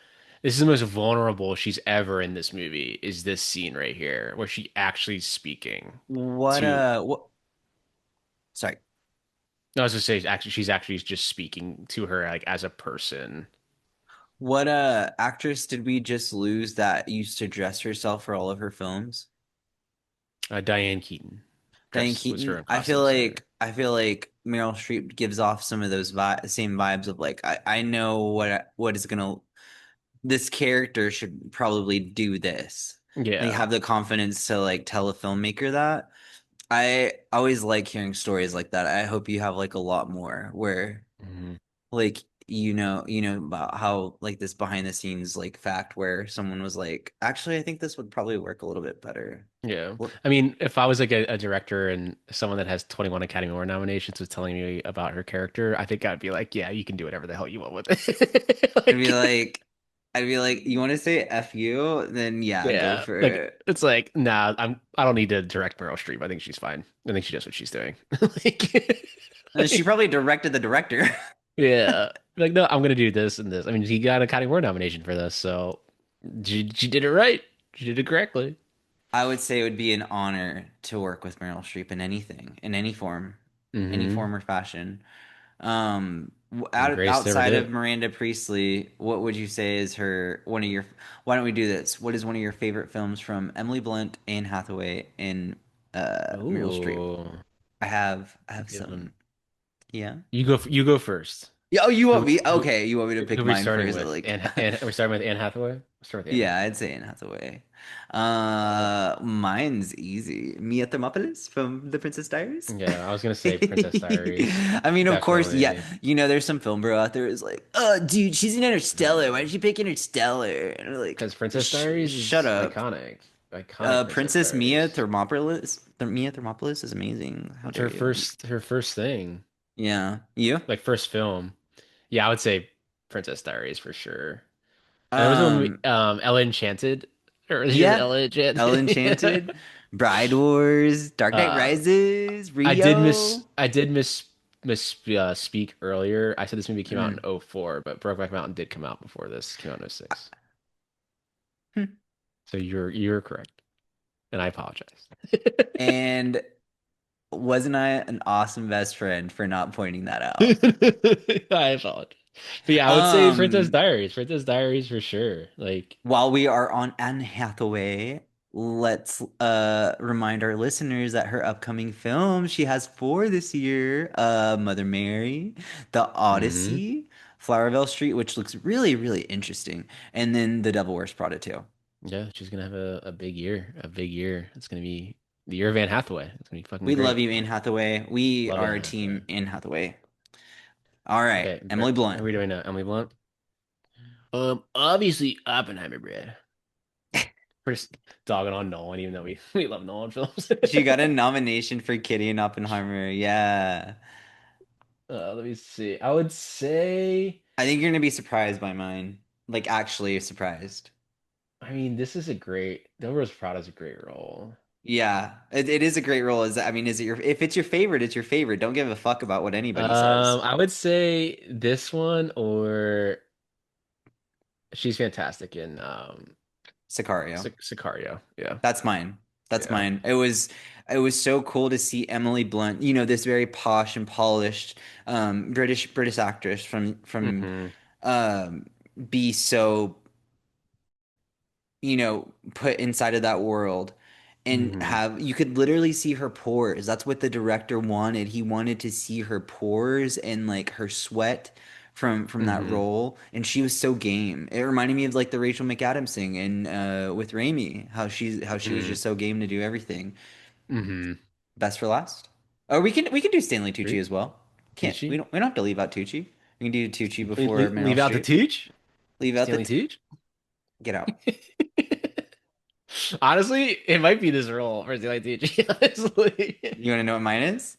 most vulnerable she's ever in this movie, is this scene right here where she actually speaking to What sorry. I was gonna say actually she's actually just speaking to her like as a person. What actress did we just lose that used to dress herself for all of her films? Diane Keaton Diane dress was her Keaton. own costume designer. I feel like Meryl Streep gives off some of those same vibes of like I know what is gonna this character should probably do this. Like Yeah. have the confidence to like tell a filmmaker that. I always like hearing stories like that. I hope you have like a lot more where Mhm. like you know about how like this behind the scenes like fact where someone was like actually I think this would probably work a little bit better. Yeah. What I mean, if I was like a director and someone that has 21 Academy Award nominations was telling me about her character, I think I'd be like, yeah, you can do whatever the hell you want with it. I'd be Like, like I'd be like you want to say F you then yeah go yeah, for like it. it's like, nah, I don't need to direct Meryl Streep. I think she's fine. I think she knows what she's doing. Like, And she like, probably directed the director. yeah. Like, no, I'm gonna do this and this. I mean, he got an Academy Award nomination for this, so she did it right. She did it correctly. I would say it would be an honor to work with Meryl Streep in any Hmm. form or fashion. And Grace never Outside of did. Miranda Priestley, what would you say is her one of your? Why don't we do this? What is one of your favorite films from Emily Blunt, Anne Hathaway, and Meryl Streep? Ooh, I have good one. some. Yeah. You go first. Yeah. Oh, you want Who me? who Okay, you want me to who pick are we mine starting first? with? Like, We're starting with Anne Hathaway. Let's start with Anne yeah, Hathaway. I'd say Anne Hathaway. Uh, Mine's easy. Mia Thermopolis from The Princess Diaries. yeah, I was gonna say Princess Diaries. I mean, of course, yeah. Definitely. You know, there's some film bro out there who's like, "Oh, dude, she's in Interstellar. Why did you pick Interstellar?" And we're like, Because Princess Diaries Shut is up." iconic. Iconic Princess Princess Mia Diaries. Thermopolis. Mia Thermopolis is amazing. How It's dare you? her first thing. Yeah, you. Like first film. Yeah, I would say Princess Diaries for sure. And there was one Um, Ella Enchanted. Or she was yeah. Ella Elle Enchanted. Yeah. Enchanted, Bride Wars, Dark Knight Uh Rises, Rio. I did miss speak earlier. I said this movie came out in Mm. '04, but Brokeback Mountain did come out before this. It came out in '06. So you're correct. And I apologize. And Wasn't I an awesome best friend for not pointing that out? I apologize. But yeah, I would say Princess Um, Diaries. Princess Diaries for sure. Like, while we are on Anne Hathaway, let's remind our listeners that her upcoming film, she has four this year, Mother Mary, The hmm Odyssey, Flowerville Street, which looks really, really interesting, and then The Devil Wears Prada too. yeah, she's gonna have a big year. A big year. It's gonna be the year of Anne Hathaway. It's gonna be fucking We love great. you, Anne Hathaway. We Love are Anne a Hathaway. team Anne Hathaway. All right, Okay, Emily how Blunt. are we doing now? Emily Blunt? Obviously Oppenheimer, bruh. We're just dogging on Nolan, even though we, we love Nolan films. She got a nomination for Kitty and Oppenheimer. Yeah. Let me see. I would say, I think you're gonna be surprised by mine. Like actually surprised. I mean, this is a great, Devil Wears Prada is a great role. Yeah, it is a great role. I mean, is it your if it's your favorite, it's your favorite. Don't give a fuck about what anybody says. I would say this one or she's fantastic in Sicario. Sicario. Yeah. That's mine. That's Yeah. mine. It was so cool to see Emily Blunt, this very posh and polished British actress from hmm um be so put inside of that world and hmm have you could literally see her pores. That's what the director wanted. He wanted to see her pores and like her sweat from that hmm role, and she was so game. It reminded me of like the Rachel McAdams thing and with Raimi, how she was hmm just so game to do everything. hmm Best for last. Oh, we can do Stanley Tucci Great. as well. Can't we Tucci. don't have to leave out Tucci. We can do Tucci Leave, before leave, Meryl leave out the Streep. Tooch? Leave out the Stanley Tooch? get out. Honestly, it might be this role for Stanley Tucci, honestly. You want to know what mine is?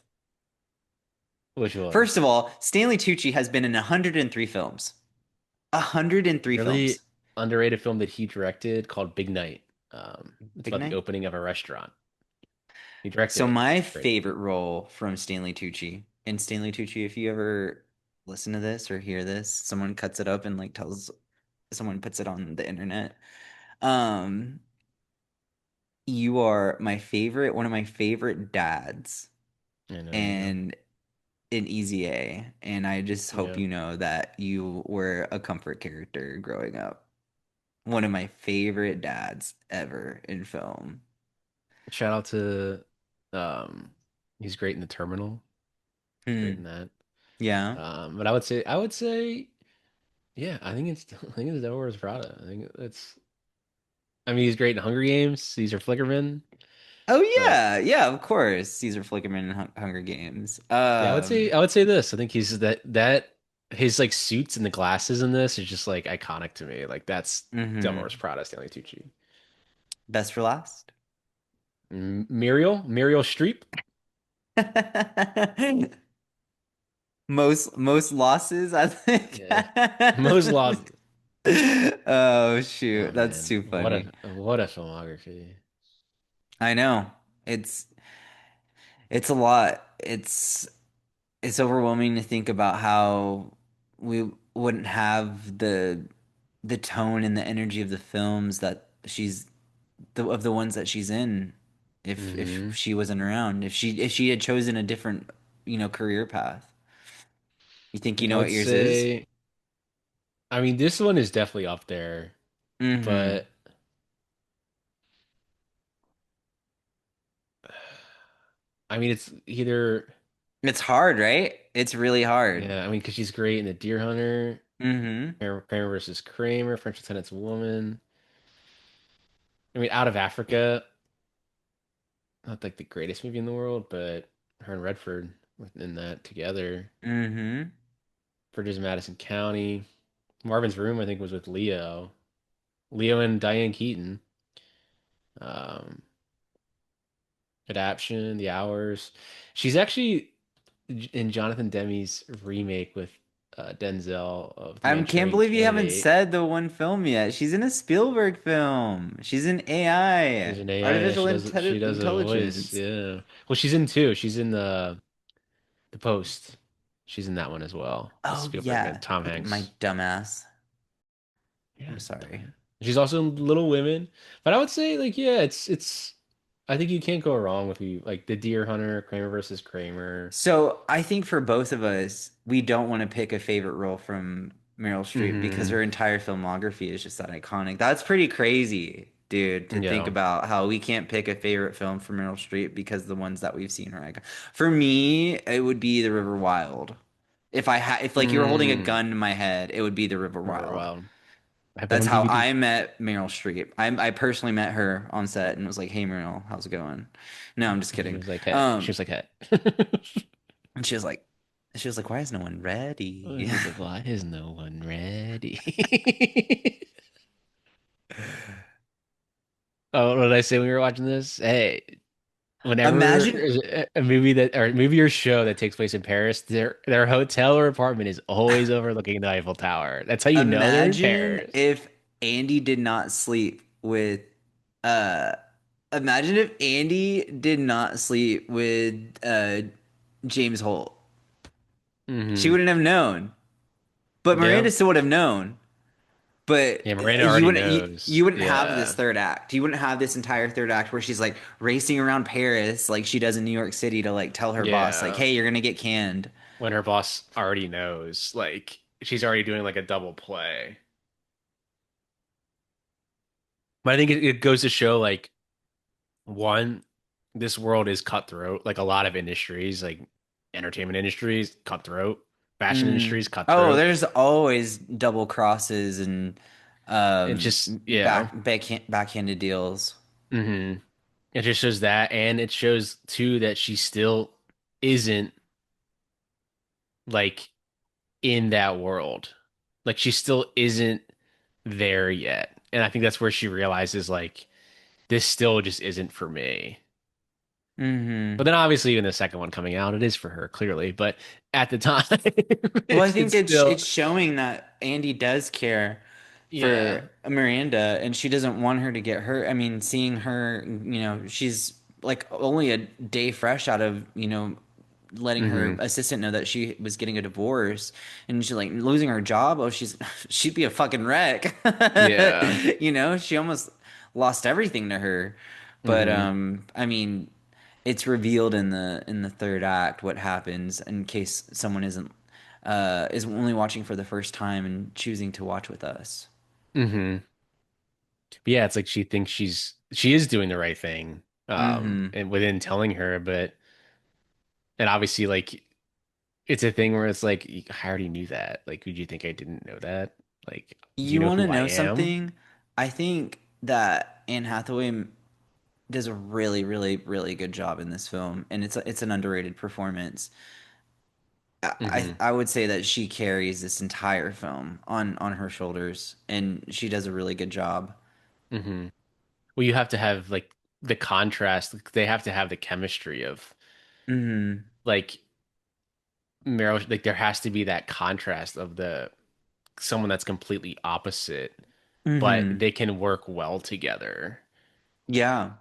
Which one? First of all, Stanley Tucci has been in 103 films. 103 films. Really underrated film that he directed called Big Night. It's Big about the night. opening of a restaurant. He directed So it. my It's great. favorite role from Stanley Tucci, and Stanley Tucci, if you ever listen to this or hear this, someone cuts it up and like tells someone puts it on the internet. Um, you are my favorite, one of my favorite dads, I know you are. and in Easy A, and I just hope Yeah. you know that you were a comfort character growing up. One of my favorite dads ever in film. Shout out to um he's great in The Terminal. Great Hmm. in that. Yeah. But I would say yeah, I think it's Devil Wears Prada. I think it's I mean he's great in Hunger Games, Caesar Flickerman, Oh but yeah, yeah, of course. Caesar Flickerman in Hunger Games. yeah, I would say this. I think he's that his like suits and the glasses in this is just like iconic to me. Like that's Devil Wears Hmm. Prada, Stanley Tucci. Best for last. Muriel Streep. Most losses, I think. Yeah. Most losses. Oh Oh shoot, that's man, too funny. what a filmography. I know. It's a lot. It's overwhelming to think about how we wouldn't have the tone and the energy of the films that of the ones that she's in if hmm she wasn't around. If she had chosen a different, career path. You think you I know would what yours is? say, I mean, this one is definitely up there, Mm-hmm. but I mean, it's either, It's hard, right? It's really hard. yeah, I mean, because she's great in The Deer Hunter, Mm-hmm. Kramer versus Kramer, French Lieutenant's Woman. I mean, Out of Africa, not like the greatest movie in the world, but her and Redford in that together. Mm-hmm. Bridges of Madison County. Marvin's Room, I think, was with Leo. Leo and Diane Keaton. Um, Adaption, The Hours. She's actually in Jonathan Demme's remake with Denzel of The I can't Manchurian believe you haven't Candidate. said the one film yet. She's in a Spielberg film. She's in AI, She's an AI. Yeah, artificial she does a voice. intelligence. Yeah. Well, she's in two. She's in the Post. She's in that one as well. The Oh Spielberg and yeah, Tom my Hanks. dumbass. Yeah, I'm sorry. she's also in Little Women. But I would say like yeah, it's I think you can't go wrong with you like the Deer Hunter, Kramer versus Kramer. So I think for both of us, we don't want to pick a favorite role from Meryl Streep because Hmm. her entire filmography is just that iconic. That's pretty crazy, dude, to think Yeah. about how we can't pick a favorite film from Meryl Streep because the ones that we've seen are iconic. For me, it would be The River Wild. If like you were holding a Mm. gun to my head, it would be The River River Wild. Wild. I have that That's on how DVD. I met Meryl Streep. I personally met her on set and was like, "Hey Meryl, how's it going?" No, I'm just And she kidding. was like, "Hey." She Um, was like, "Hey." and she was like, "Why is no one Oh, ready?" she was like, "Why is no one ready?" Oh, what did I say when we were watching this? Hey, whenever Imagine, there's a movie that or a movie or show that takes place in Paris, their hotel or apartment is always overlooking the Eiffel Tower. That's how you know they're in imagine Paris. if Andy did not sleep with, uh, imagine if Andy did not sleep with James Holt. She Hmm. wouldn't have known, but Yeah. Miranda still would have known. But Yeah, Miranda you already wouldn't you knows. wouldn't have this Yeah. third act. You wouldn't have this entire third act where she's like racing around Paris like she does in New York City to like tell her boss like, Yeah. "Hey, you're gonna get canned." When her boss already knows, like she's already doing like a double play. But I think it goes to show like one, this world is cutthroat. Like a lot of industries, like entertainment industries, cutthroat. Fashion Mm. industries, Oh, cutthroat. there's always double crosses and It's just yeah. backhanded deals. Hmm. It just shows that, and it shows too that she still isn't like in that world. Like she still isn't there yet. And I think that's where she realizes like this still just isn't for me. But Hmm. then obviously in the second one coming out, it is for her, clearly. But at the time, Well, I it's think still it's showing that Andy does care yeah. for Miranda, and she doesn't want her to get hurt. I mean, seeing her, she's like only a day fresh out of, letting her Hmm. assistant know that she was getting a divorce, and she's like losing her job. Oh, she'd be a fucking wreck. Yeah. She almost lost everything to her. But Hmm. I mean, it's revealed in the third act what happens in case someone is only watching for the first time and choosing to watch with us. Hmm. But yeah, it's like she is doing the right thing, Hmm. and within telling her, but and obviously like it's a thing where it's like I already knew that. Like, would you think I didn't know that? Like, do you You know want to who I know am? something? I think that Anne Hathaway does a really, really, really good job in this film, and it's an underrated performance. Hmm. I would say that she carries this entire film on her shoulders, and she does a really good job. Hmm. Well, you have to have like the contrast. Like, they have to have the chemistry of Hmm. like Meryl. Like, there has to be that contrast of the someone that's completely opposite, but Hmm. they can work well together. Yeah.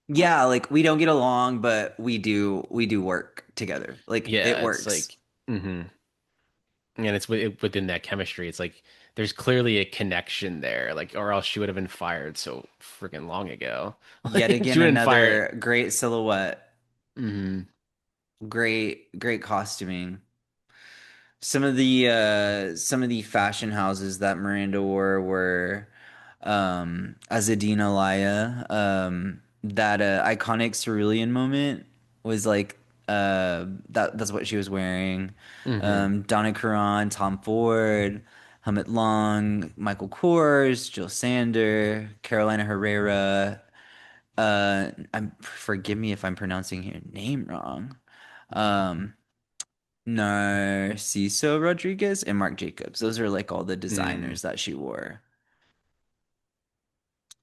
Yeah, like we don't get along, but we do work together. Like it Yeah, it's works. like, hmm. And it's within that chemistry. It's like there's clearly a connection there. Like, or else she would have been fired so freaking long ago. Yet Like, she again, would have been fired. another great silhouette, Hmm. great costuming. Some of the fashion houses that Miranda wore were Azadine Alaya. That iconic cerulean moment was like that's what she was wearing. Hmm. Donna Karan, Tom Ford, Helmut Lang, Michael Kors, Jill Sander, Carolina Herrera. Forgive me if I'm pronouncing your name wrong. Um, Narciso Rodriguez and Marc Jacobs. Those are like all the Mm. designers that she wore.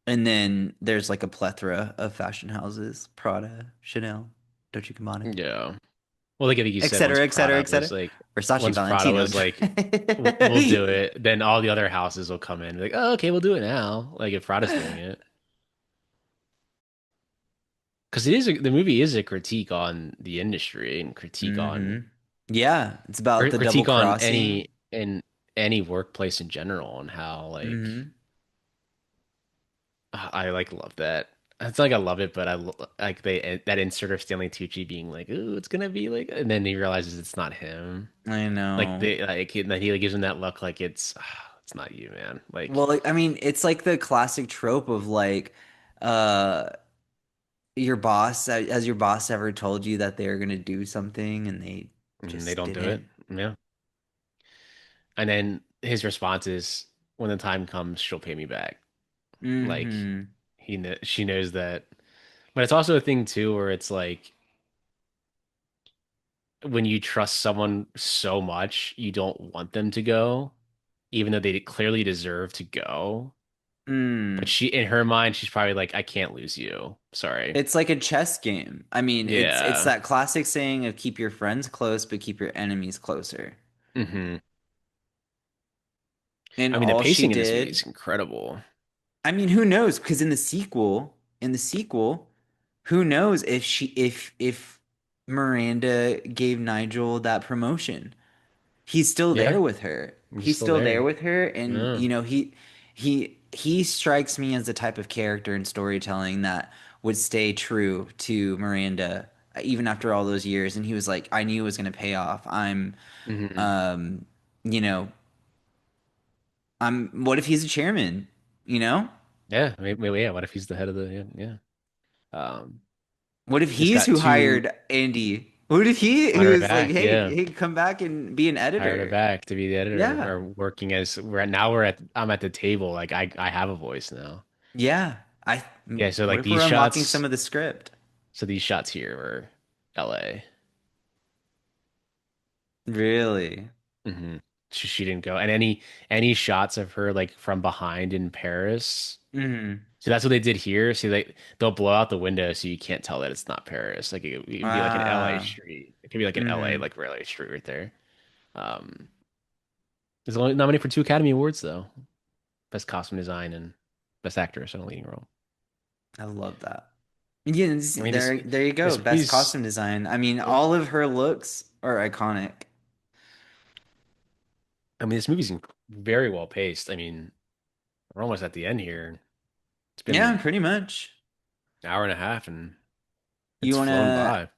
And then there's like a plethora of fashion houses: Prada, Chanel, Dolce & Gabbana, Yeah. Well, like I think you et said, cetera, et cetera, et cetera. Versace, Once Prada Valentino. was like, we'll do it," then all the other houses will come in, like, "Oh, okay, we'll do it now." Like if Prada's doing it, because the movie is a critique on the industry and critique on Hmm. Yeah, it's about or the double critique on crossing. any workplace in general and how like Hmm. I like love that. it's like I love it, but like they that insert of Stanley Tucci being like, "Ooh, it's gonna be like," and then he realizes it's not him. I Like know. that he like, gives him that look like it's not you, man. Well, Like, like, I mean, it's like the classic trope of like, uh, your boss, has your boss ever told you that they're gonna do something and they they just don't do it. didn't? Yeah. And then his response is, "When the time comes, she'll pay me back." Like Mm-hmm. she knows that. But it's also a thing too where it's like when you trust someone so much, you don't want them to go, even though they clearly deserve to go. But Mm. she, in her mind, she's probably like, I can't lose you. Sorry. It's like a chess game. I mean, it's Yeah. that classic saying of keep your friends close, but keep your enemies closer. Hmm. And I mean, the all she pacing in this movie did, is incredible. I mean, who knows? Because in the sequel, who knows if if Miranda gave Nigel that promotion? He's still there Yeah, with her. he's He's still still there there. with her, and Yeah. he strikes me as the type of character in storytelling that would stay true to Miranda even after all those years. And he was like, I knew it was going to pay off. Hmm. Um, you know, What if he's a chairman? You know, Yeah. Maybe, yeah. What if he's the head of the, yeah, yeah. Um, what if just he's got who two hired Andy? What if he hired her was like, back. hey, Yeah. hey, come back and be an Hired her editor? back to be the editor Yeah, or working as I'm at the table. Like I have a voice now. yeah. I. Yeah. So What like if we're unlocking some these of the script? shots here were LA. Really? Hmm. She didn't go. And any shots of her like from behind in Paris. Hmm. So that's what they did here. See, they'll blow out the window so you can't tell that it's not Paris. Like it'd be like an LA Ah. street. It could be like an LA Hmm. like railway street right there. Um, it's only nominated for two Academy Awards though. Best costume design and best actress in a leading role. I love that. Yeah, I mean this there you go. this Best movie's costume design. I mean, yeah. all of her looks are iconic. I mean this movie's very well paced. I mean we're almost at the end here. It's Yeah, been pretty much. an hour and a half and it's You flown wanna?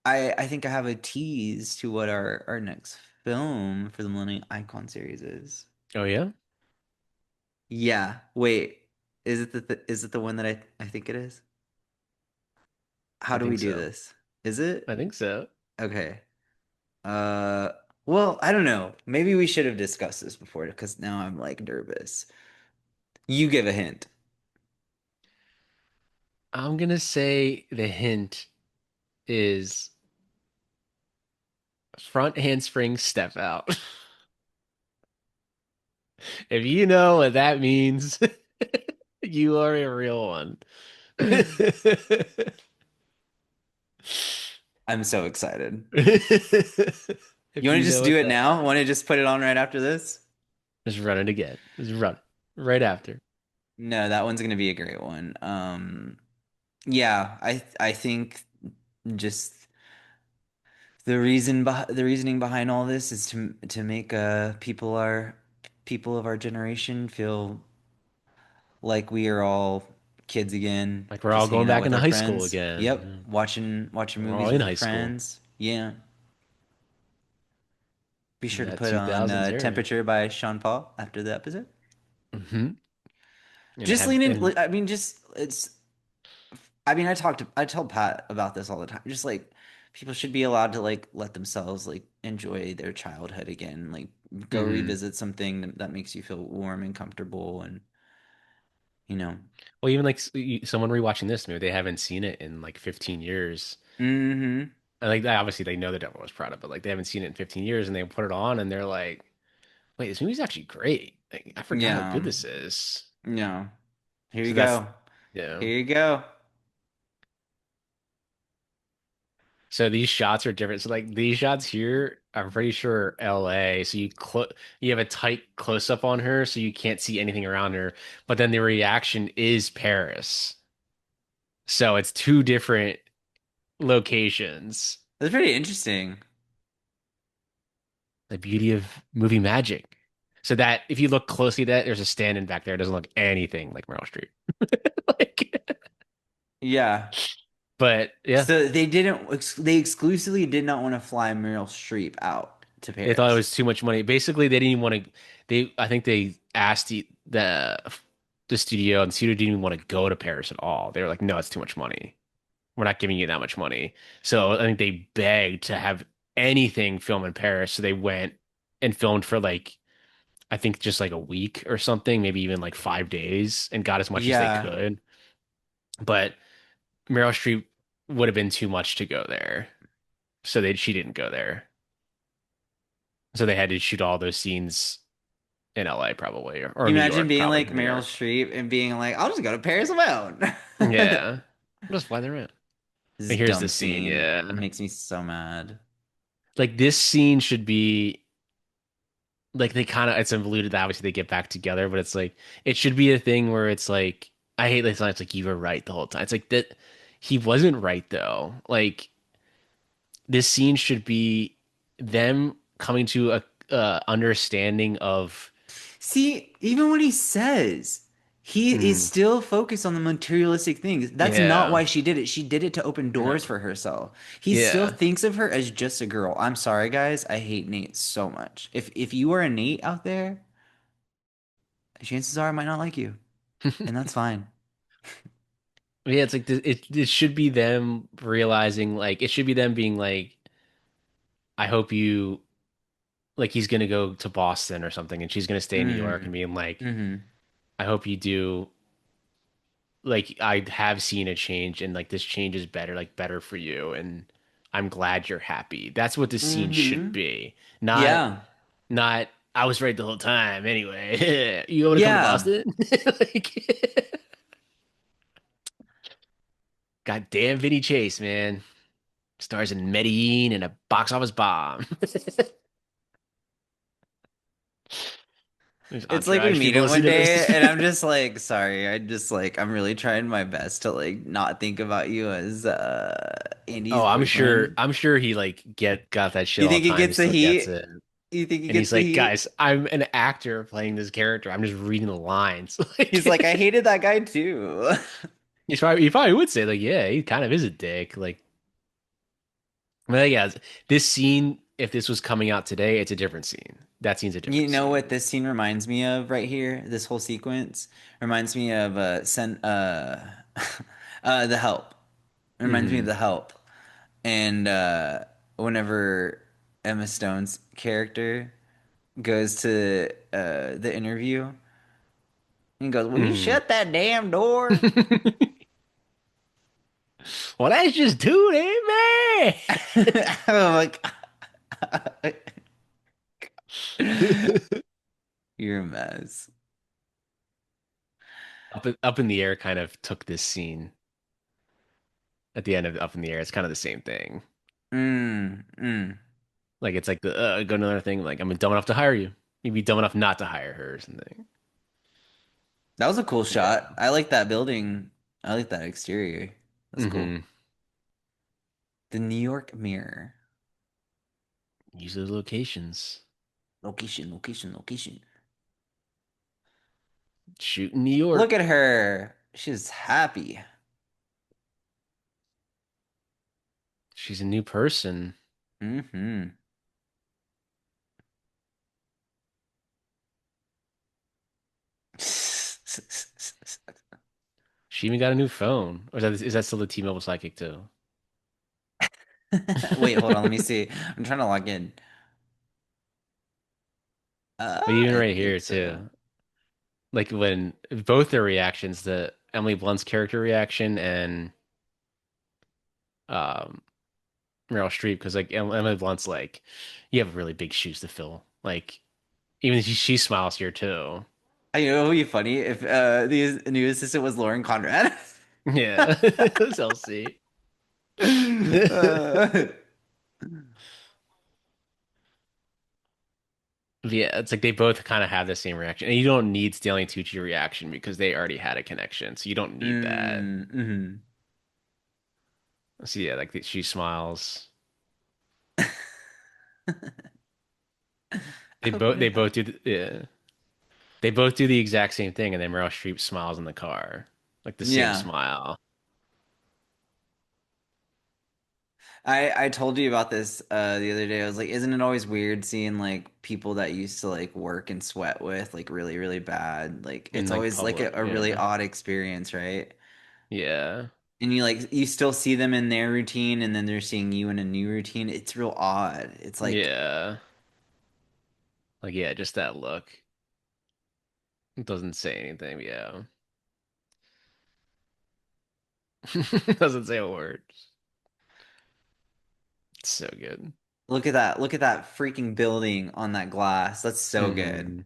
by. I think I have a tease to what our next film for the Millennium Icon series is. Oh yeah, Yeah. Wait. Is it is it the one that I think it is? How I do we think do so. this? Is it? I think so. Okay. Uh, well, I don't know. Maybe we should have discussed this before because now I'm like nervous. You give a hint. I'm gonna say the hint is front handspring step out. If you know what that means, you are a real one. I'm so excited. You If want to you know just do what it that now? Want to means, just put it on right after this? just run it again. Just run it right after. No, that one's gonna be a great one. Yeah, I think just the reasoning behind all this is to make people of our generation feel like we are all kids again, Like we're all just going hanging out back with into our high school friends. again. Yep, watching We're all movies in with your high school friends. Yeah. Be in sure to that put on 2000s era. Temperature by Sean Paul after the episode. Hmm. And Just have lean in. and I mean, just it's. I mean, I tell Pat about this all the time. Just like people should be allowed to like let themselves like enjoy their childhood again. Like go hmm. revisit something that makes you feel warm and comfortable and you know. Well, even like someone rewatching this movie, they haven't seen it in like 15 years. Mm-hmm. And like obviously they know the Devil Wears Prada, but like they haven't seen it in 15 years and they put it on and they're like, wait, this movie's actually great. Like, I forgot how good Yeah. this is. Yeah. Here you So that's go. yeah. Here you go. So these shots are different. So like these shots here, I'm pretty sure LA. So you have a tight close up on her, so you can't see anything around her. But then the reaction is Paris. So it's two different locations. That's pretty interesting. The beauty of movie magic. So that if you look closely at that, there's a stand-in back there. It doesn't look anything like Meryl Streep. Like Yeah. But yeah, So they exclusively did not want to fly Meryl Streep out to they thought it Paris. was too much money. Basically, they didn't even want to. I think they asked the studio, and the studio didn't even want to go to Paris at all. They were like, no, it's too much money. We're not giving you that much money. So I think they begged to have anything filmed in Paris. So they went and filmed for like, I think just like a week or something, maybe even like 5 days and got as much as they Yeah. could. But Meryl Streep would have been too much to go there. So she didn't go there. So they had to shoot all those scenes in LA probably or You New imagine York, being probably like New Meryl York. Streep and being like, I'll just go to Paris on my own. Yeah. Just fly there. This And here's dumb the scene. scene Yeah. makes me so mad. Like this scene should be like they kind of it's alluded that obviously they get back together, but it's like it should be a thing where it's like I hate this line. It's like you were right the whole time. It's like that he wasn't right though. Like this scene should be them coming to a understanding of See, even when he says he is mm, still focused on the materialistic things, that's not yeah, why she did it. She did it to open no, doors for herself. He still yeah. thinks of her as just a girl. I'm sorry, guys. I hate Nate so much. If you are a Nate out there, chances are I might not like you, and that's fine. Yeah, it's like it should be them realizing like it should be them being like I hope you like he's gonna go to Boston or something and she's gonna stay in New York and Mm. being like Hmm. I hope you do like I have seen a change and like this change is better, like better for you and I'm glad you're happy. That's what the scene should Hmm. be. Not Yeah. not I was right the whole time anyway. You want to come to Yeah. Boston? Like goddamn Vinny Chase, man. Stars in Medellin and a box office bomb. There's It's like we Entourage meet people him one listening to day this. and I'm just like, sorry, I'm really trying my best to like not think about you as Andy's Oh, I'm sure. boyfriend. I'm sure he like got that shit You all think the he time. He gets the still gets heat? it, You think he and gets he's the like, heat? guys, I'm an actor playing this character. I'm just reading the lines. He's like, I Like, hated that guy too. he probably would say like, yeah, he kind of is a dick. Like, but yeah, this scene, if this was coming out today, it's a different scene. That scene's a You different know what scene. this scene reminds me of right here? This whole sequence reminds me of The Help. It reminds me of Hmm. The Help. And whenever Emma Stone's character goes to the interview and goes, "Will you Hmm. shut that damn door?" Well, that's just too damn I'm like, bad. you're a mess. Up in the air kind of took this scene at the end of Up in the Air. It's kind of the same thing. Mm, mm. Like it's like the go another thing. Like I'm dumb enough to hire you. You'd be dumb enough not to hire her or something. That was a cool shot. Yeah. I like that building. I like that exterior. That's cool. Hmm. The New York Mirror. Use those locations. Location, location, location. Shoot in New Look York. at her. She's happy. She's a new person. Hmm. She even got a new phone. Or is that still the T-Mobile Sidekick too? Wait, hold on. Let me see. I'm trying to log in. But even I right think here so. too. Like when both their reactions, the Emily Blunt's character reaction and um Meryl Streep, because like Emily Blunt's like, you have really big shoes to fill. Like even she smiles here too. I know it would be funny if the new assistant was Lauren Conrad. Yeah. Chelsea. Uh, Yeah, it's like they both kind of have the same reaction. And you don't need Stanley Tucci reaction because they already had a connection. So you don't need that. mm-hmm. So yeah, like she smiles. I wouldn't They have. both do yeah. They both do the exact same thing and then Meryl Streep smiles in the car. Like the same Yeah. smile. I told you about this the other day. I was like, isn't it always weird seeing like people that used to like work and sweat with like really, really bad? Like In it's like always like public. a really Yeah. odd experience, right? Yeah. And you still see them in their routine and then they're seeing you in a new routine. It's real odd. It's like Yeah. Like, yeah, just that look. It doesn't say anything. Yeah. Doesn't say a word. It's so good. look at that. Look at that freaking building on that glass. That's so good. Hmm.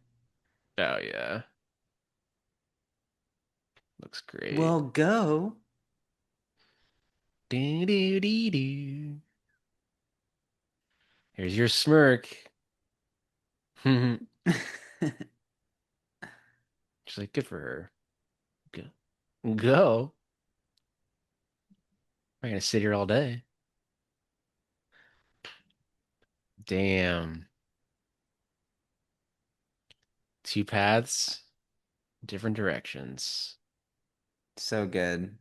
Oh yeah. Looks great. Well, go. Do, do, do, do. Here's your smirk. She's like, good for her. Go. Go. I'm gonna sit here all day. Damn. Two paths, different directions. So good.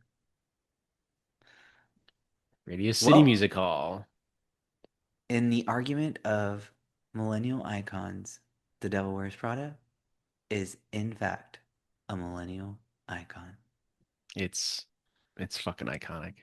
Radio City Well, Music Hall. in the argument of millennial icons, The Devil Wears Prada is in fact a millennial icon. It's it's fucking iconic.